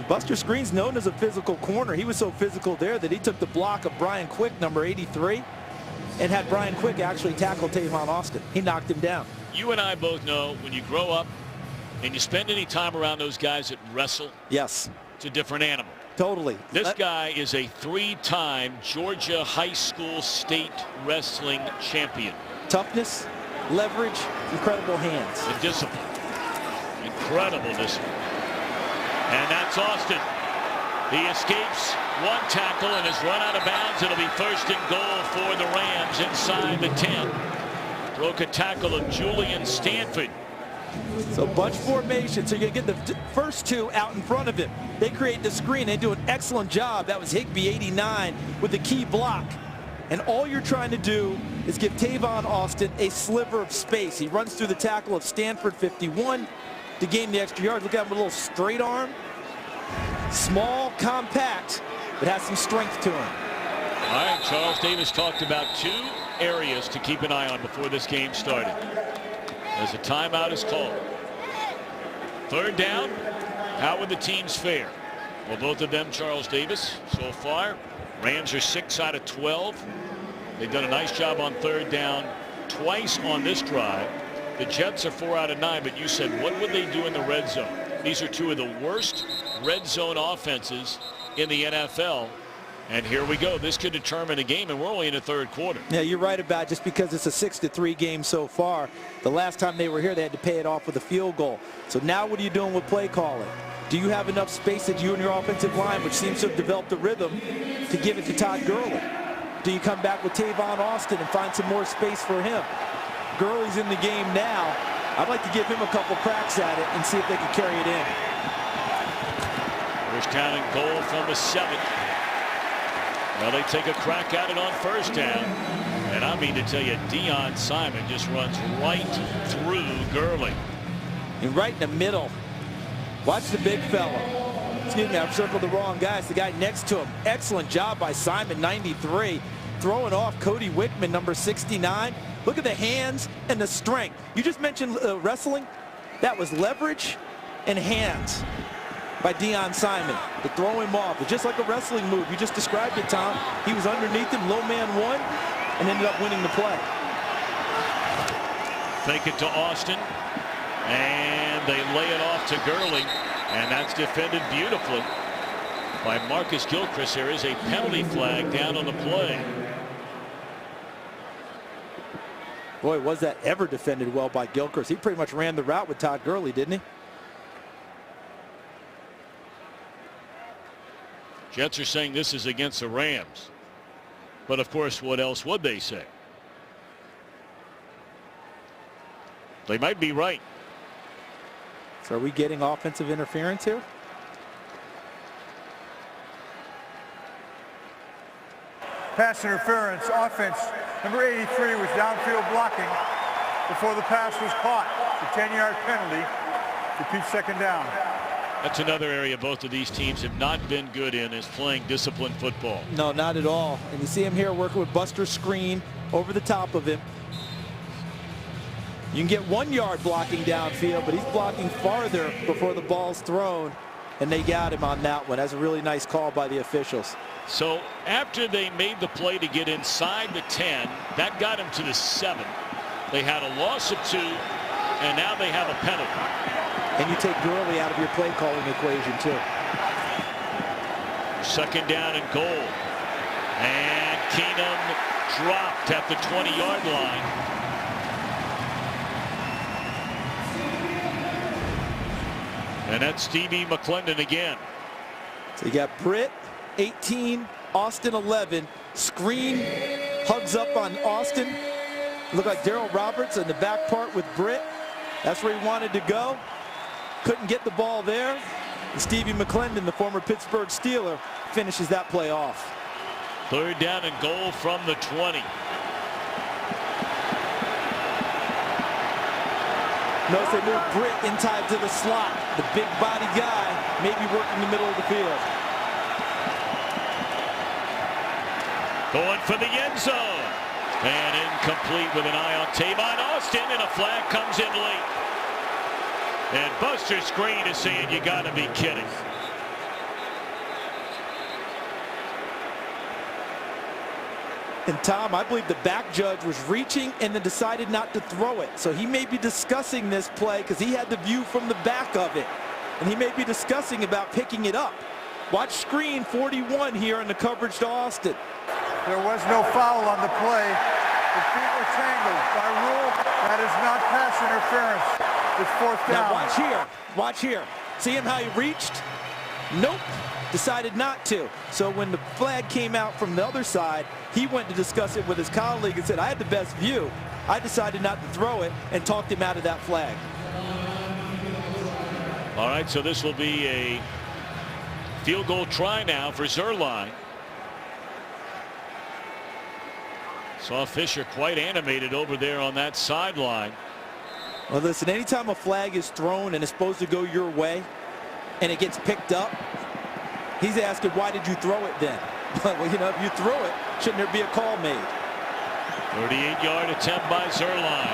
Buster Skrine's known as a physical corner. He was so physical there that he took the block of Brian Quick, number 83, and had Brian Quick actually tackle Tavon Austin. He knocked him down. You and I both know when you grow up and you spend any time around those guys that wrestle, yes, it's a different animal. Totally. This guy is a 3-time Georgia high school state wrestling champion. Toughness, leverage, incredible hands. The discipline. Incredible discipline. And that's Austin. He escapes 1 tackle and is run out of bounds. It'll be 1st and goal for the Rams inside the 10. Broke a tackle of Julian Stanford. So bunch formation, so you're going to get the first 2 out in front of him. They create the screen. They do an excellent job. That was Higbee, 89, with the key block. And all you're trying to do is give Tavon Austin a sliver of space. He runs through the tackle of Stanford, 51, to gain the extra yards. Look at him with a little straight arm. Small, compact, but has some strength to him. All right, Charles Davis talked about 2 areas to keep an eye on before this game started. As a timeout is called. 3rd down, how would the teams fare? Well, both of them, Charles Davis, so far. Rams are 6 out of 12. They've done a nice job on 3rd down twice on this drive. The Jets are 4 out of 9, but you said, what would they do in the red zone? These are two of the worst red zone offenses in the NFL. And here we go. This could determine a game, and we're only in the third quarter. Yeah, you're right about it. Just because it's a 6-3 game so far. The last time they were here, they had to pay it off with a field goal. So now what are you doing with play calling? Do you have enough space that you and your offensive line, which seems to have developed a rhythm, to give it to Todd Gurley? Do you come back with Tavon Austin and find some more space for him? Gurley's in the game now. I'd like to give him a couple cracks at it and see if they can carry it in. First down and goal from the 7. Well, they take a crack at it on first down. And I mean to tell you, Deion Simon just runs right through Gurley. And right in the middle. Watch the big fella. Excuse me, I've circled the wrong guy. It's the guy next to him. Excellent job by Simon, 93. Throwing off Cody Wickman, number 69. Look at the hands and the strength. You just mentioned wrestling. That was leverage and hands by Deion Simon to throw him off. It's just like a wrestling move. You just described it, Tom. He was underneath him, low man one, and ended up winning the play. Fake it to Austin, and they lay it off to Gurley, and that's defended beautifully by Marcus Gilchrist. There is a penalty flag down on the play. Boy, was that ever defended well by Gilchrist. He pretty much ran the route with Todd Gurley, didn't he? Jets are saying this is against the Rams. But of course, what else would they say? They might be right. So are we getting offensive interference here? Pass interference, offense. Number 83 was downfield blocking before the pass was caught. The 10-yard penalty. Repeat second down. That's another area both of these teams have not been good in, is playing disciplined football. No, not at all. And you see him here working with Buster Screen over the top of him. You can get 1 yard blocking downfield, but he's blocking farther before the ball's thrown, and they got him on that one. That's a really nice call by the officials. So after they made the play to get inside the 10, that got him to the 7. They had a loss of 2, and now they have a penalty. And you take Gurley out of your play calling equation too. Second down and goal. And Keenum dropped at the 20-yard line. And that's Stevie McClendon again. So you got Britt, 18, Austin, 11. Screen hugs up on Austin. Look like Darryl Roberts in the back part with Britt. That's where he wanted to go. Couldn't get the ball there. And Stevie McClendon, the former Pittsburgh Steeler, finishes that play off. Third down and goal from the 20. Notice they moved Britt inside to the slot. The big body guy maybe working the middle of the field. Going for the end zone. And incomplete with an eye on Tavon Austin, and a flag comes in late. And Buster Screen is saying, you got to be kidding. And Tom, I believe the back judge was reaching and then decided not to throw it. So he may be discussing this play because he had the view from the back of it. And he may be discussing about picking it up. Watch Screen 41 here in the coverage to Austin. There was no foul on the play. The feet were tangled. By rule, that is not pass interference. It's fourth down. Now watch here. Watch here. See him how he reached? Nope. Decided not to. So when the flag came out from the other side, he went to discuss it with his colleague and said, I had the best view. I decided not to throw it, and talked him out of that flag. All right, so this will be a field goal try now for Zuerlein. Saw Fisher quite animated over there on that sideline. Well, listen, anytime a flag is thrown and it's supposed to go your way and it gets picked up, he's asking, why did you throw it then? Well, you know, if you throw it, shouldn't there be a call made? 38-yard attempt by Zuerlein.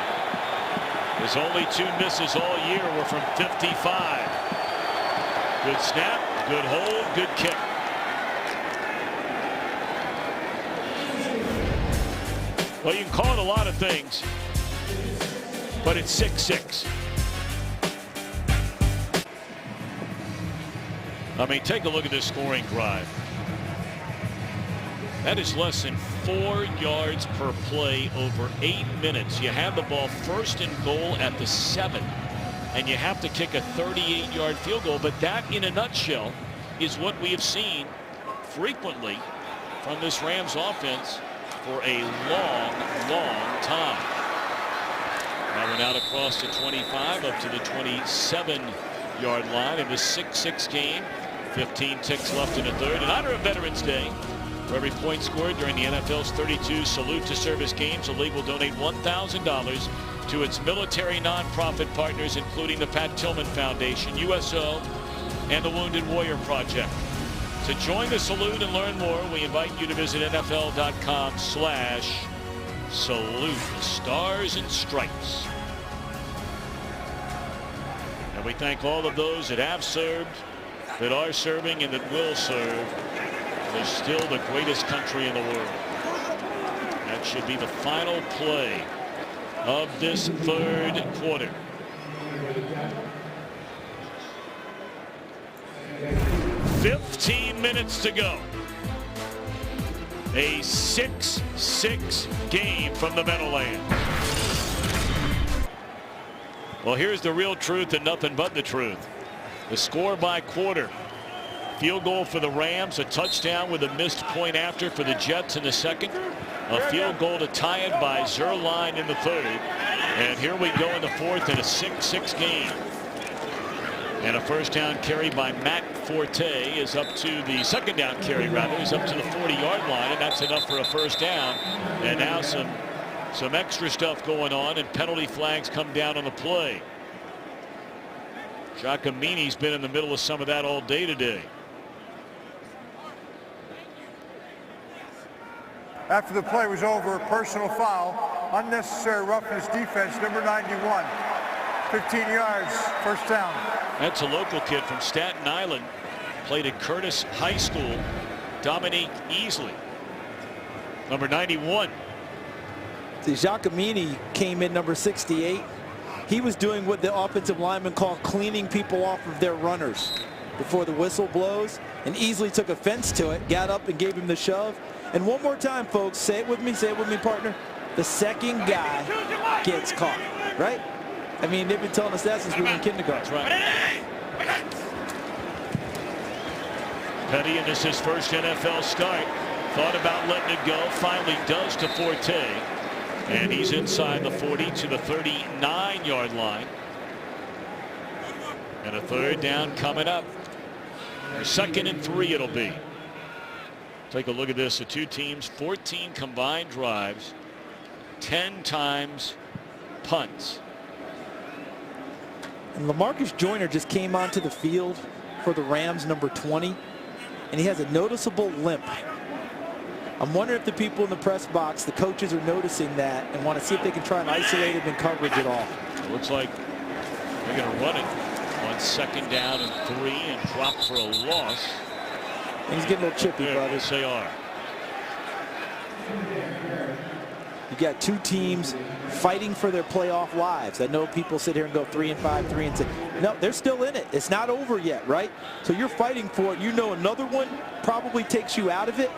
His only 2 misses all year were from 55. Good snap, good hold, good kick. Well, you can call it a lot of things. but it's 6-6. I mean, take a look at this scoring drive. That is less than 4 yards per play over 8 minutes. You have the ball first and goal at the 7, and you have to kick a 38-yard field goal. But that, in a nutshell, is what we have seen frequently from this Rams offense for a long, long time. Now we're out across the 25 up to the 27-yard line in the 6-6 game. 15 ticks left in the third. In honor of Veterans Day, for every point scored during the NFL's 32 Salute to Service games, the league will donate $1,000 to its military nonprofit partners, including the Pat Tillman Foundation, USO, and the Wounded Warrior Project. To join the salute and learn more, we invite you to visit NFL.com/salute, the Stars and Stripes. And we thank all of those that have served, that are serving, and that will serve. They're still the greatest country in the world. That should be the final play of this third quarter. "15 minutes to go." A 6-6 game from the Meadowlands. Well, here's the real truth and nothing but the truth. The score by quarter. Field goal for the Rams, a touchdown with a missed point after for the Jets in the second. A field goal to tie it by Zuerlein in the third. And here we go in the fourth in a 6-6 game. And a first down carry by Matt Forte is up to the second down carry, rather, is up to the 40-yard line, and that's enough for a first down. And now some extra stuff going on, and penalty flags come down on the play. Giacomini's been in the middle of some of that all day today. After the play was over, personal foul, unnecessary roughness defense, number 91. 15 yards, first down. That's a local kid from Staten Island. Played at Curtis High School. Dominique Easley, number 91. See, Giacomini came in number 68. He was doing what the offensive linemen call cleaning people off of their runners before the whistle blows, and Easley took offense to it, got up and gave him the shove. And one more time, folks, say it with me, partner. The second guy gets caught, right? I mean, they've been telling us that since we were in kindergarten. That's right. Petty, and this is his first NFL start. Thought about letting it go, finally does to Forte. And he's inside the 40 to the 39-yard line. And a third down coming up. Or 2nd and 3 it'll be. Take a look at this. The two teams, 14 combined drives, 10 times punts. And LaMarcus Joyner just came onto the field for the Rams, number 20, and he has a noticeable limp. I'm wondering if the people in the press box, the coaches, are noticing that and want to see if they can try and isolate him in coverage at all. It looks like they're going to run it on 2nd down and 3 and drop for a loss. And he's getting a little chippy, brother. Yes, they are. You got two teams fighting for their playoff lives. I know people sit here and go 3-5, 3-6. No, they're still in it. It's not over yet, right? So you're fighting for it. You know another one probably takes you out of it.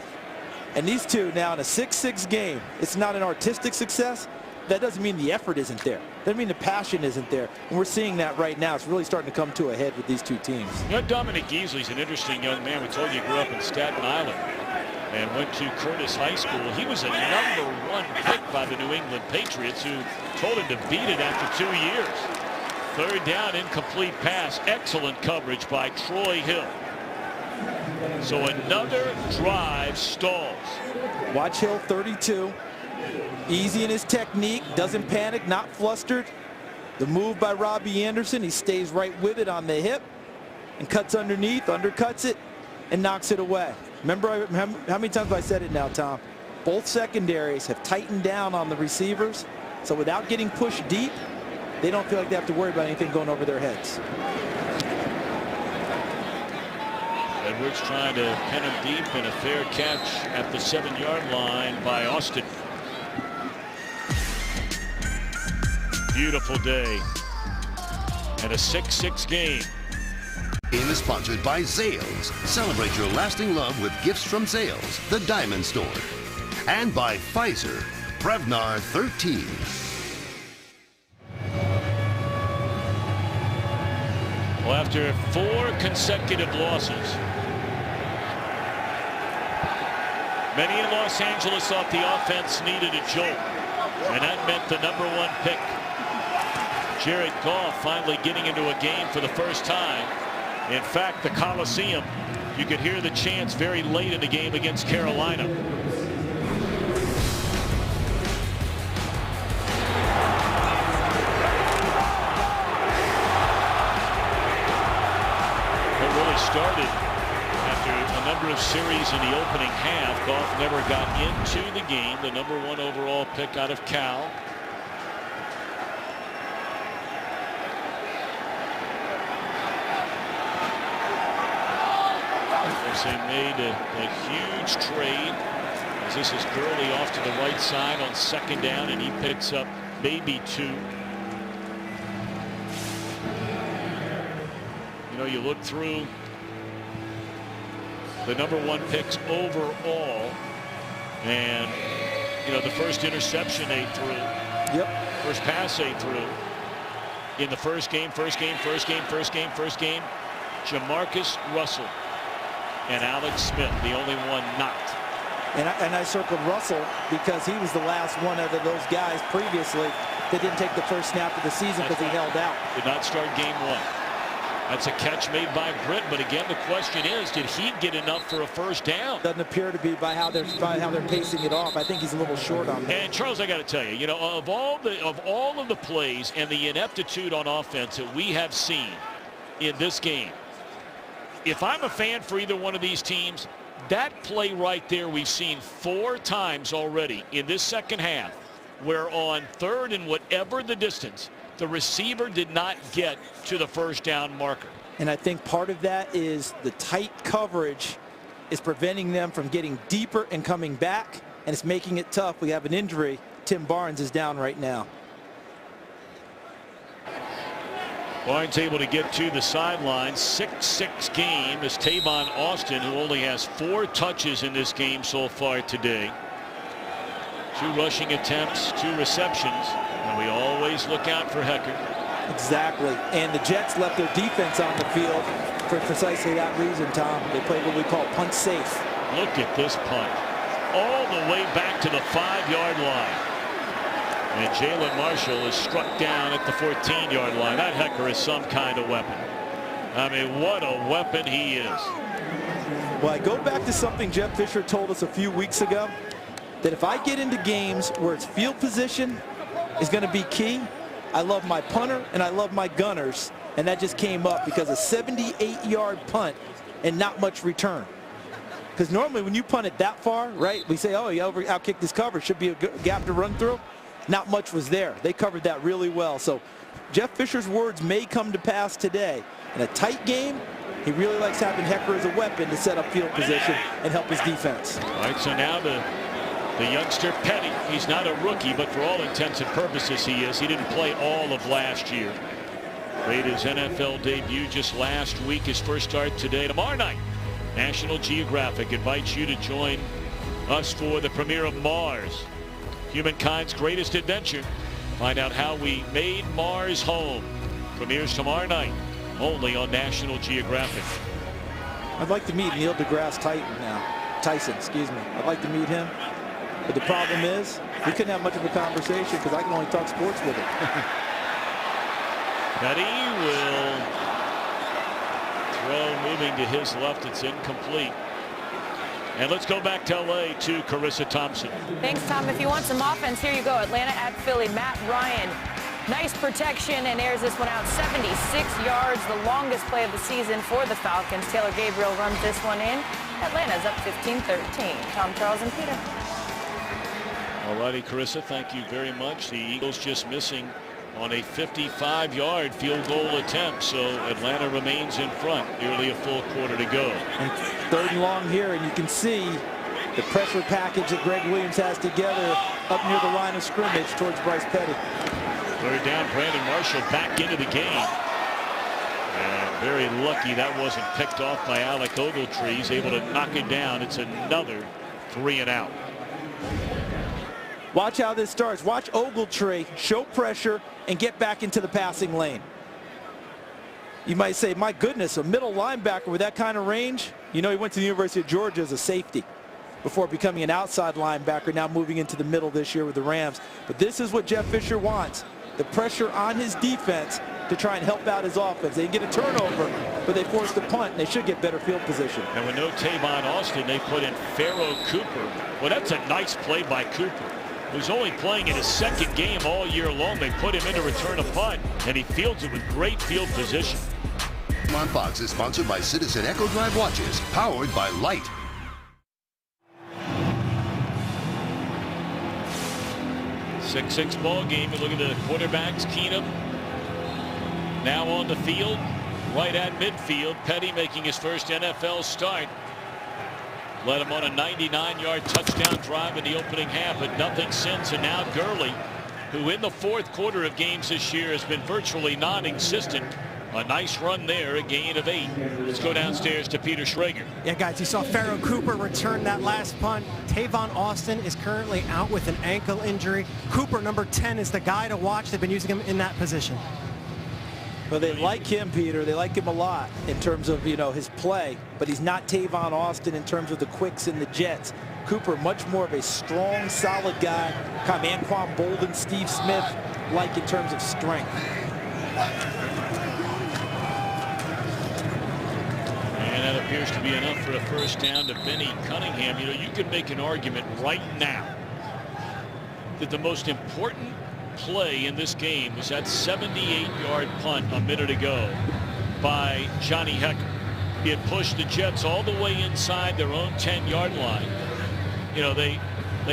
And these two now in a 6-6 game, it's not an artistic success. That doesn't mean the effort isn't there. Doesn't mean the passion isn't there. And we're seeing that right now. It's really starting to come to a head with these two teams. You know, Dominic Easley's an interesting young man. We told you he grew up in Staten Island and went to Curtis High School. He was a #1 pick by the New England Patriots, who told him to beat it after 2 years. Third down, incomplete pass. Excellent coverage by Troy Hill. So another drive stalls. Watch Hill, 32. Easy in his technique, doesn't panic, not flustered. The move by Robbie Anderson, he stays right with it on the hip and cuts underneath, undercuts it, and knocks it away. Remember how many times have I said it now, Tom? Both secondaries have tightened down on the receivers, so without getting pushed deep, they don't feel like they have to worry about anything going over their heads. Edwards trying to pin him deep, and a fair catch at the 7-yard line by Austin. Beautiful day. And a 6-6 game. Game is sponsored by Zales. Celebrate your lasting love with gifts from Zales, the Diamond Store. And by Pfizer, Prevnar 13. Well, after 4 consecutive losses, many in Los Angeles thought the offense needed a jolt, and that meant the #1 pick. Jared Goff finally getting into a game for the first time. In fact, the Coliseum, you could hear the chants very late in the game against Carolina. Started after a number of series in the opening half. Goff never got into the game. The #1 overall pick out of Cal. They made a huge trade as this is Gurley off to the right side on 2nd down, and he picks up maybe 2. You know, you look through the #1 picks overall, and you know, the first interception they threw, first pass they threw in the first game, Jamarcus Russell and Alex Smith, the only one not. And I circled Russell because he was the last one of those guys previously that didn't take the first snap of the season because he held out. Did not start game 1. That's a catch made by Britt, but again, the question is, did he get enough for a first down? Doesn't appear to be by how they're pacing it off. I think he's a little short on that. And Charles, I got to tell you, you know, of all of the plays and the ineptitude on offense that we have seen in this game, if I'm a fan for either one of these teams, that play right there we've seen 4 times already in this second half, where on 3rd and whatever the distance, the receiver did not get to the first down marker. And I think part of that is the tight coverage is preventing them from getting deeper and coming back, and it's making it tough. We have an injury. Tim Barnes is down right now. Barnes able to get to the sideline. 6-6 game is Tavon Austin, who only has 4 touches in this game so far today. 2 rushing attempts, 2 receptions, and we always look out for Hecker. Exactly, and the Jets left their defense on the field for precisely that reason, Tom. They played what we call punt safe. Look at this punt, all the way back to the 5-yard line. And Jalen Marshall is struck down at the 14-yard line. That Hecker is some kind of weapon. I mean, what a weapon he is. Well, I go back to something Jeff Fisher told us a few weeks ago, that if I get into games where it's field position is going to be key, I love my punter and I love my gunners. And that just came up because a 78-yard punt and not much return. Because normally when you punt it that far, right, we say, oh, you outkicked this cover, should be a gap to run through. Not much was there. They covered that really well. So Jeff Fisher's words may come to pass today. In a tight game, he really likes having Hecker as a weapon to set up field position and help his defense. All right, so now the youngster Petty, he's not a rookie, but for all intents and purposes he is. He didn't play all of last year. Made his NFL debut just last week. His first start today. Tomorrow night, National Geographic invites you to join us for the premiere of Mars, Humankind's Greatest Adventure. Find out how we made Mars home. Premieres tomorrow night, only on National Geographic. I'd like to meet Neil deGrasse Tyson, excuse me. I'd like to meet him. But the problem is, we couldn't have much of a conversation because I can only talk sports with him. Petty will throw moving to his left. It's incomplete. And let's go back to LA to Carissa Thompson. Thanks, Tom. If you want some offense, here you go. Atlanta at Philly. Matt Ryan, nice protection and airs this one out 76 yards, the longest play of the season for the Falcons. Taylor Gabriel runs this one in. Atlanta's up 15-13. Tom, Charles, and Peter. All righty, Carissa, thank you very much. The Eagles just missing on a 55-yard field goal attempt, so Atlanta remains in front. Nearly a full quarter to go. And 3rd and long here, and you can see the pressure package that Greg Williams has together up near the line of scrimmage towards Bryce Petty. Third down, Brandon Marshall back into the game. And very lucky that wasn't picked off by Alec Ogletree. He's able to knock it down. It's another 3 and out. Watch how this starts. Watch Ogletree show pressure and get back into the passing lane. You might say, my goodness, a middle linebacker with that kind of range. You know, he went to the University of Georgia as a safety before becoming an outside linebacker, now moving into the middle this year with the Rams. But this is what Jeff Fisher wants. The pressure on his defense to try and help out his offense. They get a turnover, but they force the punt, and they should get better field position. And with no Tavon Austin, they put in Pharaoh Cooper. Well, that's a nice play by Cooper, who's only playing in his second game all year long. They put him in to return a punt, and he fields it with great field position. On Fox is sponsored by Citizen Echo Drive watches, powered by Light. Six ball game. You look at the quarterbacks. Keenum now on the field, right at midfield. Petty making his first NFL start. Led him on a 99-yard touchdown drive in the opening half, but nothing since. And now Gurley, who in the fourth quarter of games this year has been virtually non-existent. A nice run there, a gain of 8. Let's go downstairs to Peter Schrager. Yeah, guys, you saw Pharaoh Cooper return that last punt. Tavon Austin is currently out with an ankle injury. Cooper, number 10, is the guy to watch. They've been using him in that position. Well, they like him, Peter. They like him a lot in terms of, you know, his play, but he's not Tavon Austin in terms of the quicks and the jets. Cooper, much more of a strong, solid guy, kind of Anquan Bolden, Steve Smith, like in terms of strength. And that appears to be enough for a first down to Benny Cunningham. You know, you could make an argument right now that the most important play in this game was that 78-yard punt a minute ago by Johnny Hekker. He had pushed the Jets all the way inside their own 10-yard line. You know, they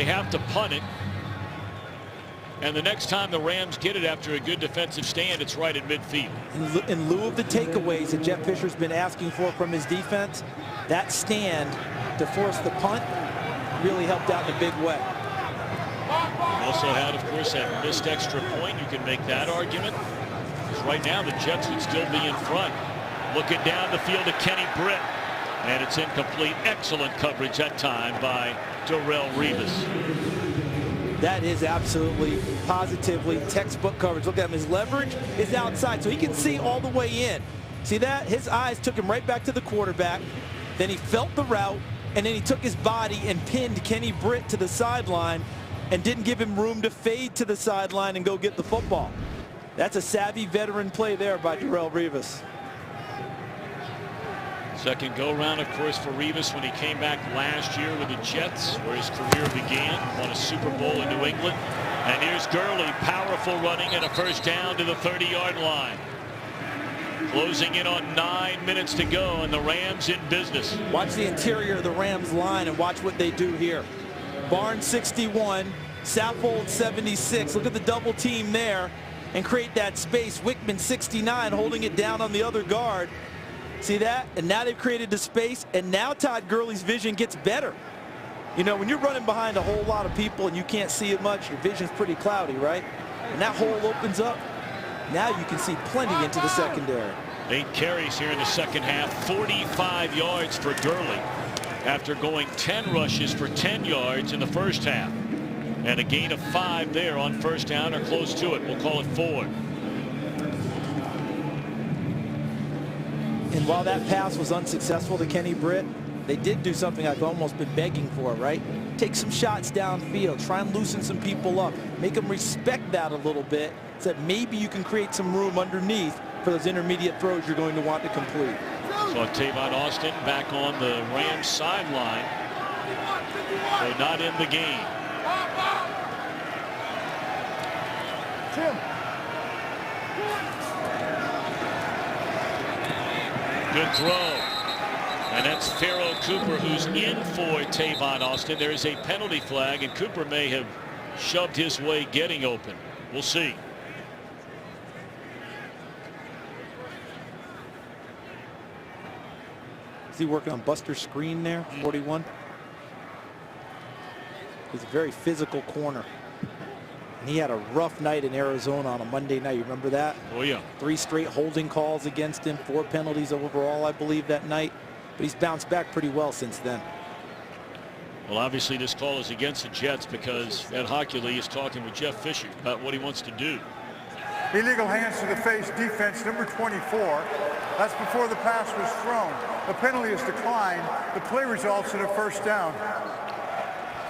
have to punt it. And the next time the Rams get it after a good defensive stand, it's right at midfield. In lieu of the takeaways that Jeff Fisher's been asking for from his defense, that stand to force the punt really helped out in a big way. Also had, of course, that missed extra point. You can make that argument. Because right now the Jets would still be in front. Looking down the field to Kenny Britt. And it's incomplete. Excellent coverage that time by Darrelle Revis. That is absolutely, positively textbook coverage. Look at him. His leverage is outside, so he can see all the way in. See that? His eyes took him right back to the quarterback. Then he felt the route, and then he took his body and pinned Kenny Britt to the sideline and didn't give him room to fade to the sideline and go get the football. That's a savvy veteran play there by Darrelle Revis. Second go-round, of course, for Revis when he came back last year with the Jets, where his career began. Won a Super Bowl in New England. And here's Gurley, powerful running and a first down to the 30-yard line. Closing in on 9 minutes to go, and the Rams in business. Watch the interior of the Rams line and watch what they do here. Barnes 61, Saffold 76. Look at the double team there and create that space. Wickman 69 holding it down on the other guard. See that? And now they've created the space, and now Todd Gurley's vision gets better. You know, when you're running behind a whole lot of people and you can't see it much, your vision's pretty cloudy, right? And that hole opens up. Now you can see plenty into the secondary. 8 carries here in the second half, 45 yards for Gurley after going 10 rushes for 10 yards in the first half. And a gain of 5 there on first down or close to it. We'll call it 4. And while that pass was unsuccessful to Kenny Britt, they did do something I've almost been begging for, right? Take some shots downfield, try and loosen some people up, make them respect that a little bit, so that maybe you can create some room underneath for those intermediate throws you're going to want to complete. So Tavon Austin back on the Rams sideline, so not in the game. Tim. Good throw. And that's Pharaoh Cooper, who's in for Tavon Austin. There is a penalty flag, and Cooper may have shoved his way getting open. We'll see. Is he working on Buster's screen there, 41? He's a very physical corner. And he had a rough night in Arizona on a Monday night. You remember that? Oh, yeah. 3 straight holding calls against him, 4 penalties overall, I believe, that night. But he's bounced back pretty well since then. Well, obviously, this call is against the Jets because Ed Hockley is talking with Jeff Fisher about what he wants to do. Illegal hands to the face, defense number 24. That's before the pass was thrown. The penalty is declined. The play results in a first down.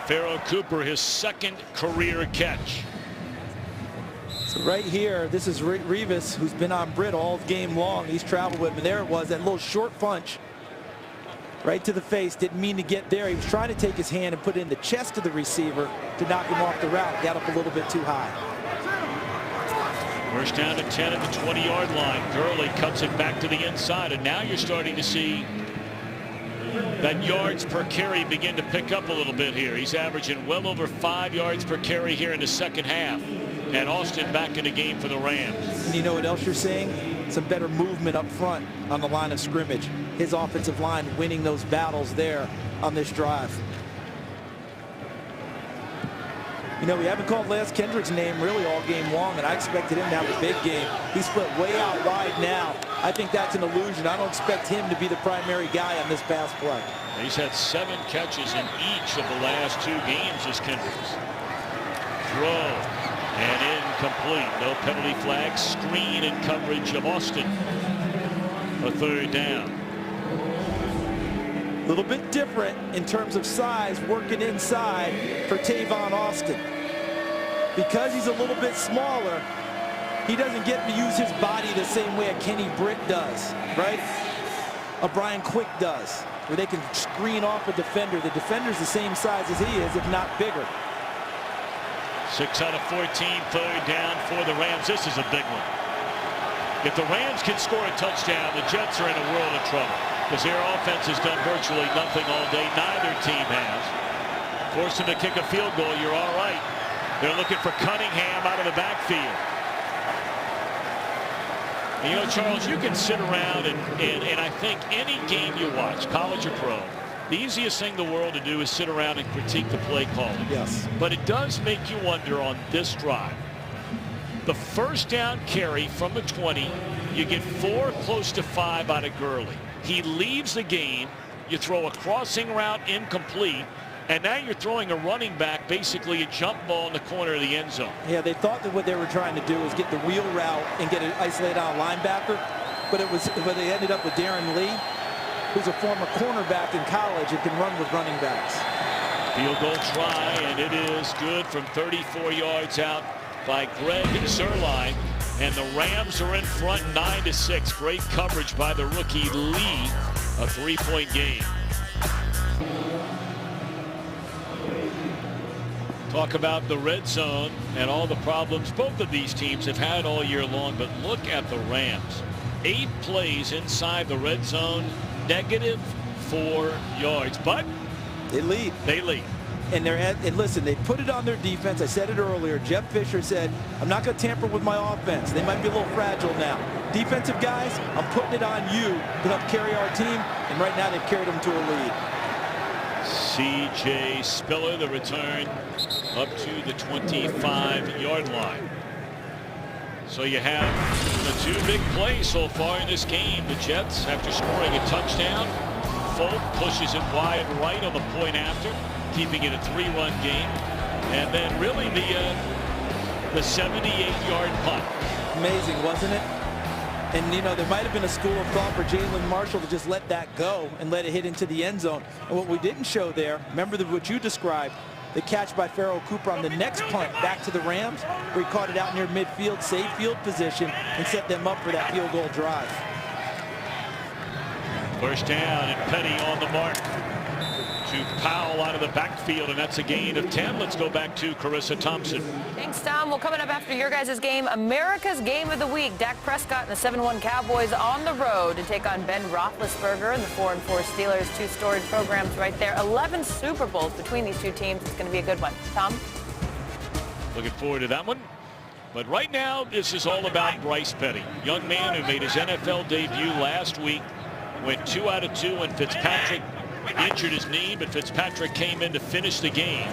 Pharoh Cooper, his 2nd career catch. So right here, this is Revis, who's been on Britt all game long. He's traveled with him. And there it was, that little short punch right to the face. Didn't mean to get there. He was trying to take his hand and put it in the chest of the receiver to knock him off the route. Got up a little bit too high. First down to 10 at the 20-yard line. Gurley cuts it back to the inside, and now you're starting to see that yards per carry begin to pick up a little bit here. He's averaging well over 5 yards per carry here in the second half. And Austin back in the game for the Rams. And you know what else you're seeing? Some better movement up front on the line of scrimmage. His offensive line winning those battles there on this drive. You know, we haven't called Lance Kendrick's name really all game long, and I expected him to have a big game. He's split way out wide now. I think that's an illusion. I don't expect him to be the primary guy on this pass play. He's had 7 catches in each of the last 2 games as Kendricks. Throw and incomplete. No penalty flag. Screen and coverage of Austin. A 3rd down. A little bit different in terms of size working inside for Tavon Austin. Because he's a little bit smaller, he doesn't get to use his body the same way a Kenny Britt does, right? A Brian Quick does, where they can screen off a defender. The defender's the same size as he is, if not bigger. 6 out of 14, 3rd down for the Rams. This is a big one. If the Rams can score a touchdown, the Jets are in a world of trouble, because their offense has done virtually nothing all day. Neither team has. Force them to kick a field goal, you're all right. They're looking for Cunningham out of the backfield. And you know, Charles, you can sit around and I think any game you watch, college or pro, the easiest thing in the world to do is sit around and critique the play calling. Yes. But it does make you wonder on this drive. The first down carry from the 20, you get 4, close to 5 out of Gurley. He leaves the game. You throw a crossing route incomplete. And now you're throwing a running back, basically a jump ball in the corner of the end zone. Yeah, they thought that what they were trying to do was get the wheel route and get it isolated on a linebacker. But they ended up with Darren Lee, who's a former cornerback in college and can run with running backs. Field goal try, and it is good from 34 yards out by Greg Zuerlein. And the Rams are in front 9-6. Great coverage by the rookie Lee. A 3-point game. Talk about the red zone and all the problems both of these teams have had all year long, but look at the Rams. 8 plays inside the red zone, -4 yards, but they lead. And listen, they put it on their defense. I said it earlier. Jeff Fisher said, I'm not going to tamper with my offense. They might be a little fragile now. Defensive guys, I'm putting it on you to help carry our team, and right now they've carried them to a lead. C.J. Spiller, the return up to the 25-yard line. So you have the 2 big plays so far in this game. The Jets, after scoring a touchdown, Folk pushes it wide right on the point after, keeping it a 3-run game. And then really the 78-yard punt. Amazing, wasn't it? And, you know, there might have been a school of thought for Jalen Marshall to just let that go and let it hit into the end zone. And what we didn't show there, remember what you described, the catch by Pharoh Cooper on the next punt back to the Rams, where he caught it out near midfield, saved field position, and set them up for that field goal drive. First down, and Petty on the mark to Powell out of the backfield, and that's a gain of 10. Let's go back to Carissa Thompson. Thanks, Tom. Well, coming up after your guys' game, America's Game of the Week. Dak Prescott and the 7-1 Cowboys on the road to take on Ben Roethlisberger and the 4-4 Steelers. 2 storied programs right there. 11 Super Bowls between these 2 teams. It's going to be a good one. Tom? Looking forward to that one. But right now, this is all about Bryce Petty. Young man who made his NFL debut last week. Went 2 out of 2 when Fitzpatrick injured his knee, but Fitzpatrick came in to finish the game.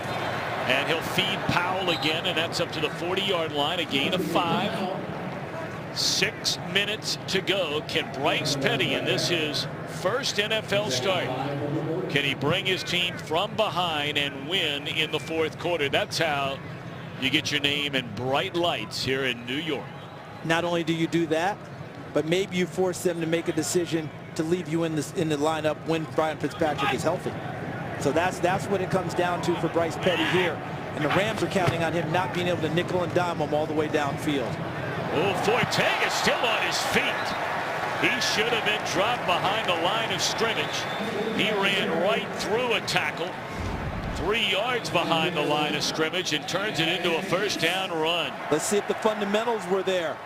And he'll feed Powell again, and that's up to the 40-yard line, a gain of 5. 6 minutes to go. Can Bryce Petty, and this is first NFL start, can he bring his team from behind and win in the fourth quarter? That's how you get your name in bright lights here in New York. Not only do you do that, but maybe you force them to make a decision to leave you in the lineup when Brian Fitzpatrick is healthy. So that's what it comes down to for Bryce Petty here. And the Rams are counting on him not being able to nickel and dime him all the way downfield. Oh, Forte is still on his feet. He should have been dropped behind the line of scrimmage. He ran right through a tackle, 3 yards behind the line of scrimmage, and turns it into a first down run. Let's see if the fundamentals were there.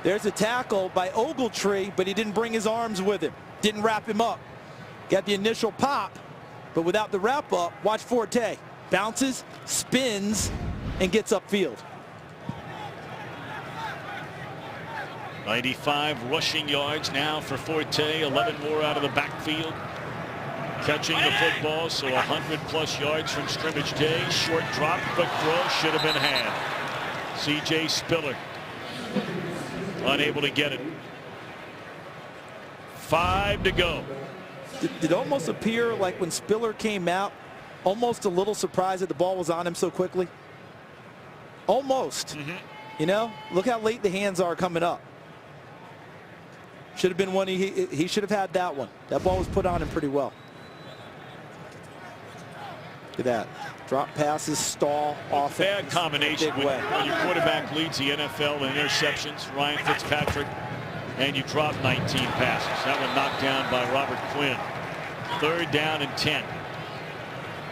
There's a tackle by Ogletree, but he didn't bring his arms with him. Didn't wrap him up. Got the initial pop, but without the wrap up. Watch Forte. Bounces, spins, and gets upfield. 95 rushing yards now for Forte, 11 more out of the backfield. Catching the football, so 100+ yards from scrimmage day. Short drop, quick throw, should have been had. C.J. Spiller unable to get it. 5 to go. It almost appear like when Spiller came out, almost a little surprised that the ball was on him so quickly. Almost. You know, look how late the hands are coming up. Should have been one. He should have had that one. That ball was put on him pretty well. Look at that. Drop passes, stall, offense. Bad combination when your quarterback leads the NFL in interceptions, Ryan Fitzpatrick, and you drop 19 passes. That one knocked down by Robert Quinn. 3rd down and 10.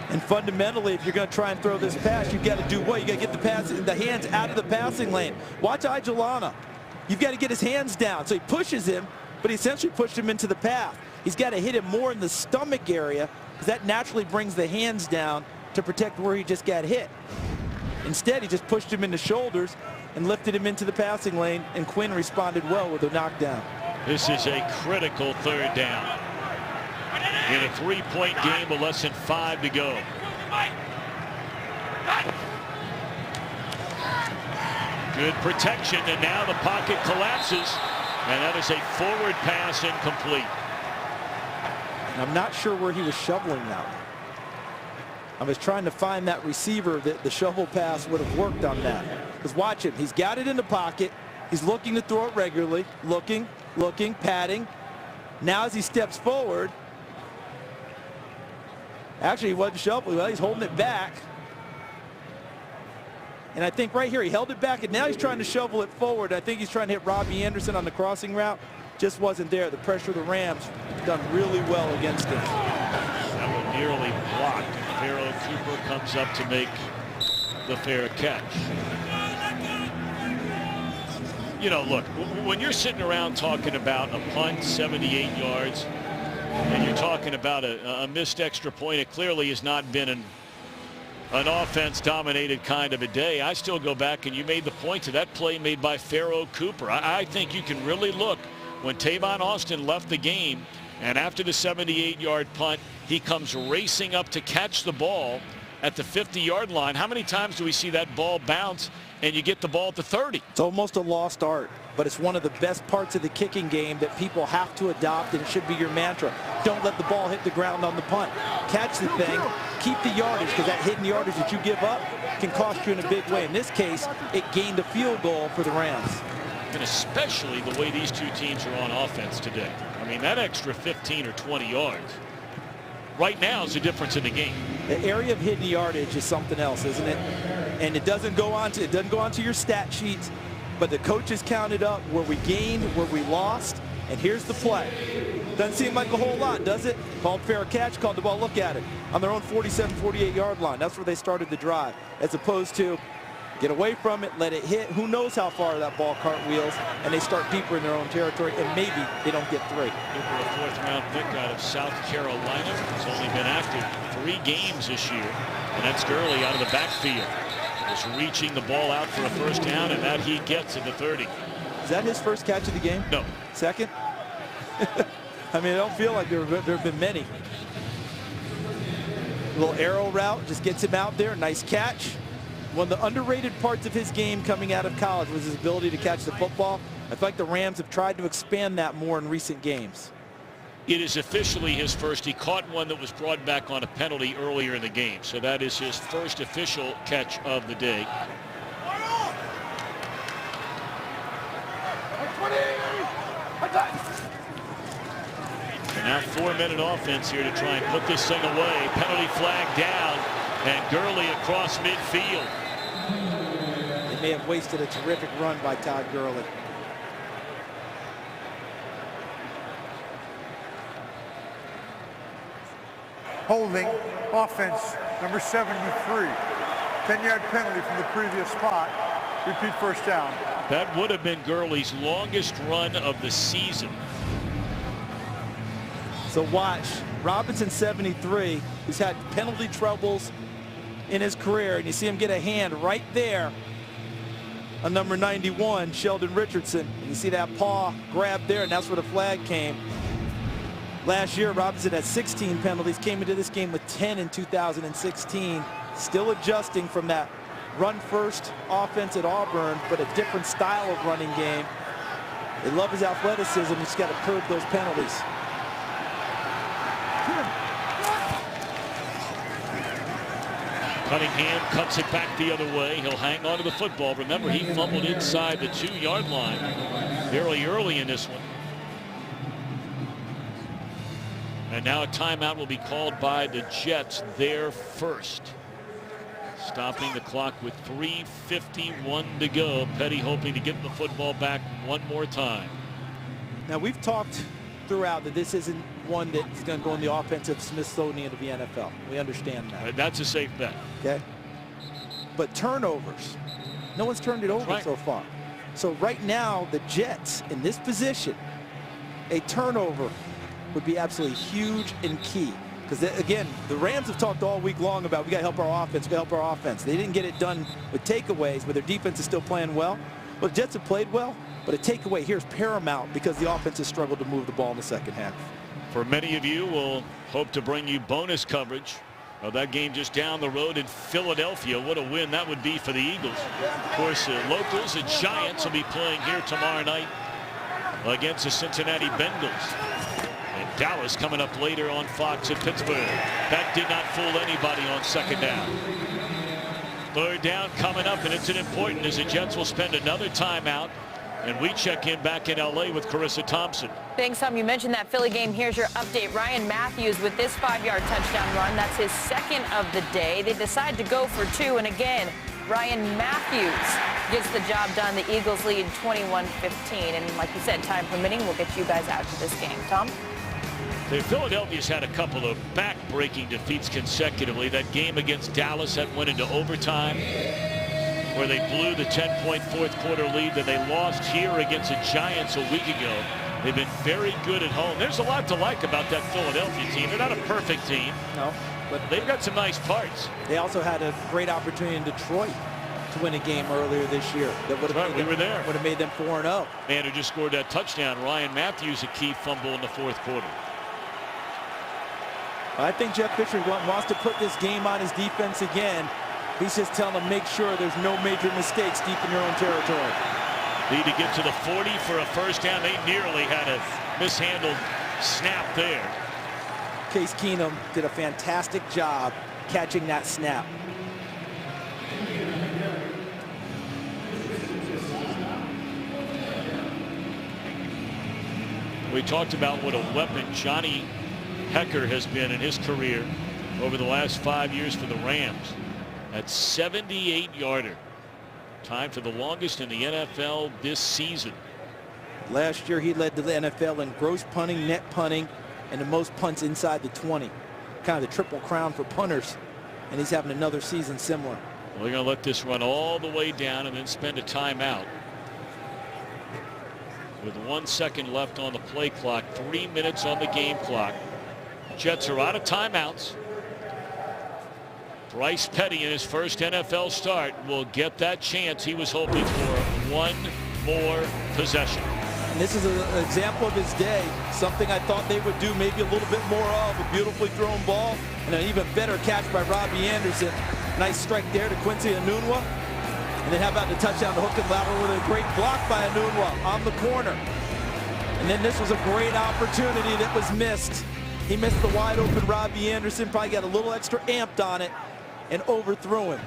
And fundamentally, if you're going to try and throw this pass, you've got to do what? You got to get the hands out of the passing lane. Watch Ijalana. You've got to get his hands down. So he pushes him, but he essentially pushed him into the path. He's got to hit him more in the stomach area, because that naturally brings the hands down to protect where he just got hit. Instead, he just pushed him in the shoulders and lifted him into the passing lane, and Quinn responded well with a knockdown. This is a critical 3rd down. In a 3-point game with less than 5 to go. Good protection, and now the pocket collapses, and that is a forward pass incomplete. I'm not sure where he was shoveling that one. I was trying to find that receiver that the shovel pass would have worked on that. Because watch him, he's got it in the pocket. He's looking to throw it regularly, looking, padding. Now as he steps forward, actually he wasn't shoveling, well, he's holding it back. And I think right here he held it back, and now he's trying to shovel it forward. I think he's trying to hit Robbie Anderson on the crossing route. Just wasn't there. The pressure of the Rams done really well against him. That one nearly blocked. Pharaoh Cooper comes up to make the fair catch. You know, look, when you're sitting around talking about a punt 78 yards, and you're talking about a missed extra point, it clearly has not been an offense-dominated kind of a day. I still go back, and you made the point to that play made by Pharaoh Cooper. I think you can really look when Tavon Austin left the game, and after the 78-yard punt, he comes racing up to catch the ball at the 50-yard line. How many times do we see that ball bounce and you get the ball at the 30? It's almost a lost art, but it's one of the best parts of the kicking game that people have to adopt, and it should be your mantra. Don't let the ball hit the ground on the punt. Catch the thing, keep the yardage, because that hidden yardage that you give up can cost you in a big way. In this case, it gained a field goal for the Rams. And especially the way these two teams are on offense today. I mean, that extra 15 or 20 yards right now is the difference in the game. The area of hidden yardage is something else, isn't it? And it doesn't go onto your stat sheets, but the coaches counted up where we gained, where we lost, and here's the play. Doesn't seem like a whole lot, does it? Called fair catch, called the ball, look at it. On their own 47, 48-yard line. That's where they started the drive, as opposed to get away from it, let it hit. Who knows how far that ball cartwheels, and they start deeper in their own territory, and maybe they don't get 3. Cooper, a 4th-round pick out of South Carolina. He's only been active 3 games this year, and that's Gurley out of the backfield. Just reaching the ball out for a first down, and that he gets at the 30. Is that his first catch of the game? No. Second? I mean, I don't feel like there have been many. little arrow route, just gets him out there. Nice catch. One of the underrated parts of his game coming out of college was his ability to catch the football. I feel like the Rams have tried to expand that more in recent games. It is officially his first. He caught one that was brought back on a penalty earlier in the game. So that is his first official catch of the day. And now 4-minute offense here to try and put this thing away. Penalty flag down, and Gurley across midfield. They may have wasted a terrific run by Todd Gurley. Holding, offense, number 73. 10-yard penalty from the previous spot. Repeat first down. That would have been Gurley's longest run of the season. So watch, Robinson 73, who's had penalty troubles in his career, and you see him get a hand right there on number 91, Sheldon Richardson. And you see that paw grab there, and that's where the flag came. Last year, Robinson had 16 penalties, came into this game with 10 in 2016. Still adjusting from that run-first offense at Auburn, but a different style of running game. They love his athleticism. He's got to curb those penalties. Cunningham cuts it back the other way. He'll hang on to the football. Remember, he fumbled inside the 2-yard line very early in this one. And now a timeout will be called by the Jets, their first. Stopping the clock with 3:51 to go. Petty hoping to get the football back one more time. Now, we've talked throughout that this isn't one that's going to go in the offensive Smithsonian of the NFL. We understand that. That's a safe bet. Okay. But turnovers, no one's turned it over so far. So right now, the Jets in this position, a turnover would be absolutely huge and key. Because, again, the Rams have talked all week long about we got to help our offense, we got to help our offense. They didn't get it done with takeaways, but their defense is still playing well. Well, the Jets have played well, but a takeaway here is paramount because the offense has struggled to move the ball in the second half. For many of you, we'll hope to bring you bonus coverage of that game just down the road in Philadelphia. What a win that would be for the Eagles. Of course, locals, the Giants, will be playing here tomorrow night against the Cincinnati Bengals. And Dallas coming up later on Fox at Pittsburgh. That did not fool anybody on second down. Third down coming up, and it's an important as the Jets will spend another timeout. And we check in back in L.A. with Carissa Thompson. Thanks, Tom. You mentioned that Philly game. Here's your update. Ryan Matthews with this 5-yard touchdown run. That's his second of the day. They decide to go for 2. And again, Ryan Matthews gets the job done. The Eagles lead 21-15. And like you said, time permitting, we'll get you guys out to this game. Tom? Philadelphia's had a couple of back-breaking defeats consecutively. That game against Dallas that went into overtime, where they blew the 10-point fourth-quarter lead that they lost here against the Giants a week ago. They've been very good at home. There's a lot to like about that Philadelphia team. They're not a perfect team. No, but they've got some nice parts. They also had a great opportunity in Detroit to win a game earlier this year. That would have we were there. Would have made them 4-0. Man who just scored that touchdown, Ryan Matthews, a key fumble in the fourth quarter. I think Jeff Fisher wants to put this game on his defense again. He's just telling them, make sure there's no major mistakes deep in your own territory. Need to get to the 40 for a first down. They nearly had a mishandled snap there. Case Keenum did a fantastic job catching that snap. We talked about what a weapon Johnny Hekker has been in his career over the last 5 years for the Rams. That 78-yarder. Time for the longest in the NFL this season. Last year he led the NFL in gross punting, net punting, and the most punts inside the 20. Kind of the triple crown for punters. And he's having another season similar. We're going to let this run all the way down and then spend a timeout. With 1 second left on the play clock, 3 minutes on the game clock. Jets are out of timeouts. Bryce Petty in his first NFL start will get that chance he was hoping for. One more possession. And this is an example of his day, something I thought they would do maybe a little bit more of, a beautifully thrown ball, and an even better catch by Robbie Anderson. Nice strike there to Quincy Enunwa. And then how about the touchdown to hook and lateral with a great block by Enunwa on the corner. And then this was a great opportunity that was missed. He missed the wide open Robbie Anderson, probably got a little extra amped on it and overthrew him.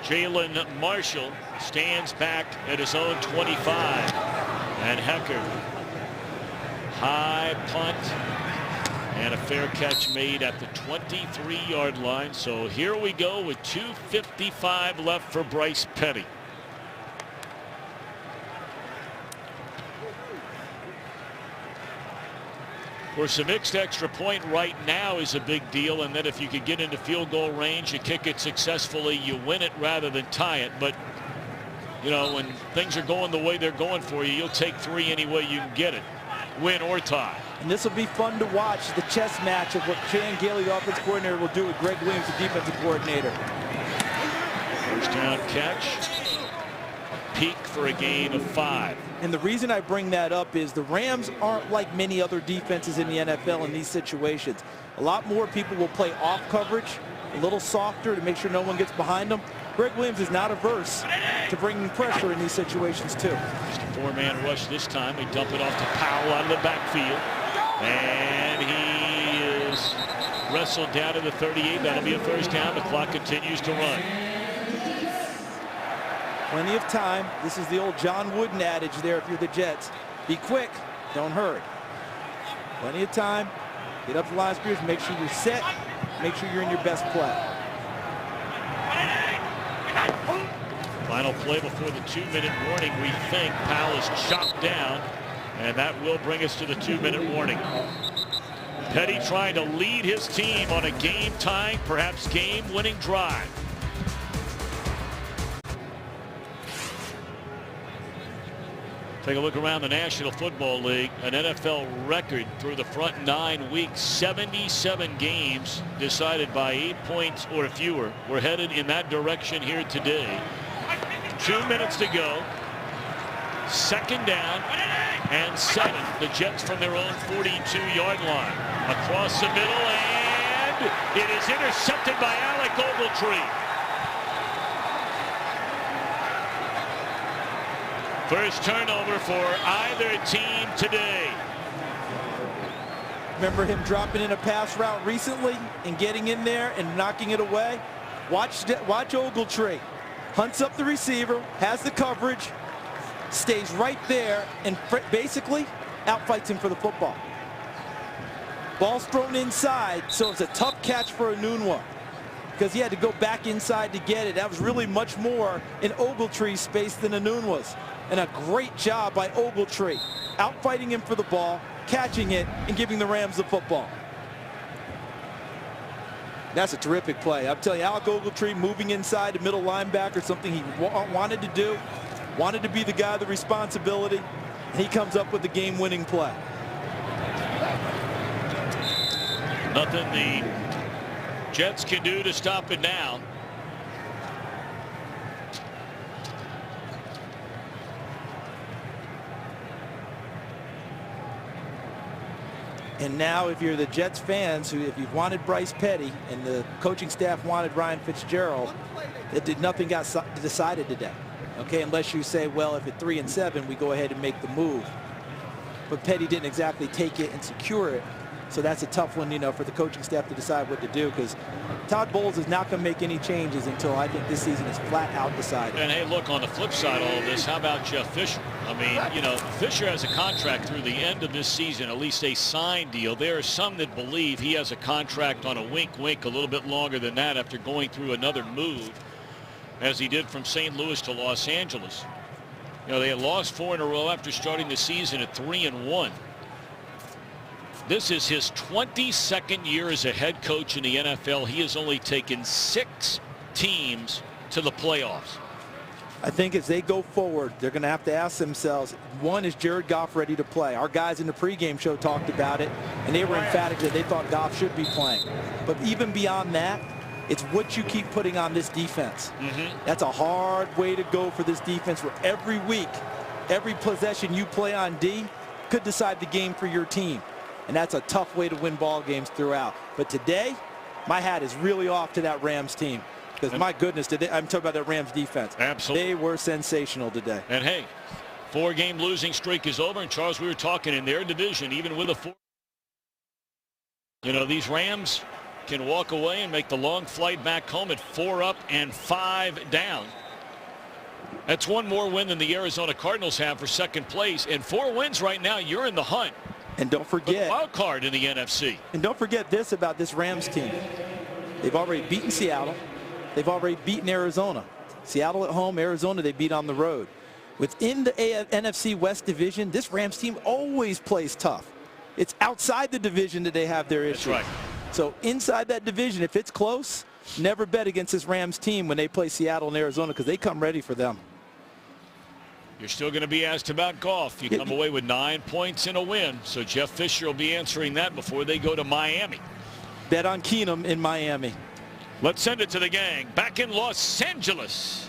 Jalen Marshall stands back at his own 25. And Hecker, high punt and a fair catch made at the 23-yard line. So here we go with 2:55 left for Bryce Petty. Of course, a mixed extra point right now is a big deal, and then if you could get into field goal range, you kick it successfully, you win it rather than tie it. But, you know, when things are going the way they're going for you, you'll take 3 any way you can get it, win or tie. And this will be fun to watch, the chess match of what Chan Gailey, the offensive coordinator, will do with Greg Williams, the defensive coordinator. First down catch, a peak for a gain of 5. And the reason I bring that up is the Rams aren't like many other defenses in the NFL in these situations. A lot more people will play off coverage, a little softer to make sure no one gets behind them. Greg Williams is not averse to bringing pressure in these situations too. Just a 4-man rush this time. They dump it off to Powell out of the backfield. And he is wrestled down to the 38. That'll be a first down. The clock continues to run. Plenty of time. This is the old John Wooden adage there if you're the Jets. Be quick, don't hurry. Plenty of time. Get up the line of scrimmage, make sure you're set, make sure you're in your best play. Final play before the 2-minute warning. We think Powell is chopped down, and that will bring us to the 2-minute warning. Petty trying to lead his team on a game-tying, perhaps game-winning drive. Take a look around the National Football League. An NFL record through the front 9 weeks. 77 games decided by 8 points or fewer. We're headed in that direction here today. 2 minutes to go. Second down and 7. The Jets from their own 42-yard line. Across the middle, and it is intercepted by Alec Ogletree. First turnover for either team today. Remember him dropping in a pass route recently and getting in there and knocking it away? Watch Ogletree. Hunts up the receiver, has the coverage, stays right there, and basically outfights him for the football. Ball's thrown inside, so it's a tough catch for Enunwa because he had to go back inside to get it. That was really much more in Ogletree's space than Enunwa's. And a great job by Ogletree, outfighting him for the ball, catching it, and giving the Rams the football. That's a terrific play. I'm telling you, Alec Ogletree moving inside the middle linebacker, something he wanted to do, wanted to be the guy with the responsibility, and he comes up with the game-winning play. Nothing the Jets can do to stop it now. And now if you're the Jets fans, who if you wanted Bryce Petty and the coaching staff wanted Ryan Fitzgerald, nothing got decided today. Okay, unless you say, well, if at 3-7 we go ahead and make the move. But Petty didn't exactly take it and secure it. So that's a tough one, you know, for the coaching staff to decide what to do, because Todd Bowles is not going to make any changes until I think this season is flat out decided. And hey, look, on the flip side of all of this, how about Jeff Fisher? I mean, you know, Fisher has a contract through the end of this season, at least a signed deal. There are some that believe he has a contract on a wink-wink a little bit longer than that after going through another move, as he did from St. Louis to Los Angeles. You know, they had lost 4 in a row after starting the season at 3-1. This is his 22nd year as a head coach in the NFL. He has only taken 6 teams to the playoffs. I think as they go forward, they're going to have to ask themselves, one, is Jared Goff ready to play? Our guys in the pregame show talked about it, and they were emphatic that they thought Goff should be playing. But even beyond that, It's what you keep putting on this defense. That's a hard way to go for this defense, where every week, every possession you play on D could decide the game for your team. And that's a tough way to win ball games throughout. But today, my hat is really off to that Rams team. Because my goodness, today, I'm talking about that Rams defense. Absolutely. They were sensational today. And hey, 4-game losing streak is over. And Charles, we were talking in their division, even with a 4. You know, these Rams can walk away and make the long flight back home at 4 up and 5 down. That's one more win than the Arizona Cardinals have for second place. And 4 wins right now, you're in the hunt. And don't forget, wild card in the NFC. And don't forget this about this Rams team. They've already beaten Seattle. They've already beaten Arizona. Seattle at home, Arizona they beat on the road. Within the NFC West division, this Rams team always plays tough. It's outside the division that they have their issues. That's right. So inside that division, if it's close, never bet against this Rams team when they play Seattle and Arizona, because they come ready for them. You're still going to be asked about golf. You come away with 9 points in a win. So Jeff Fisher will be answering that before they go to Miami. Bet on Keenum in Miami. Let's send it to the gang back in Los Angeles.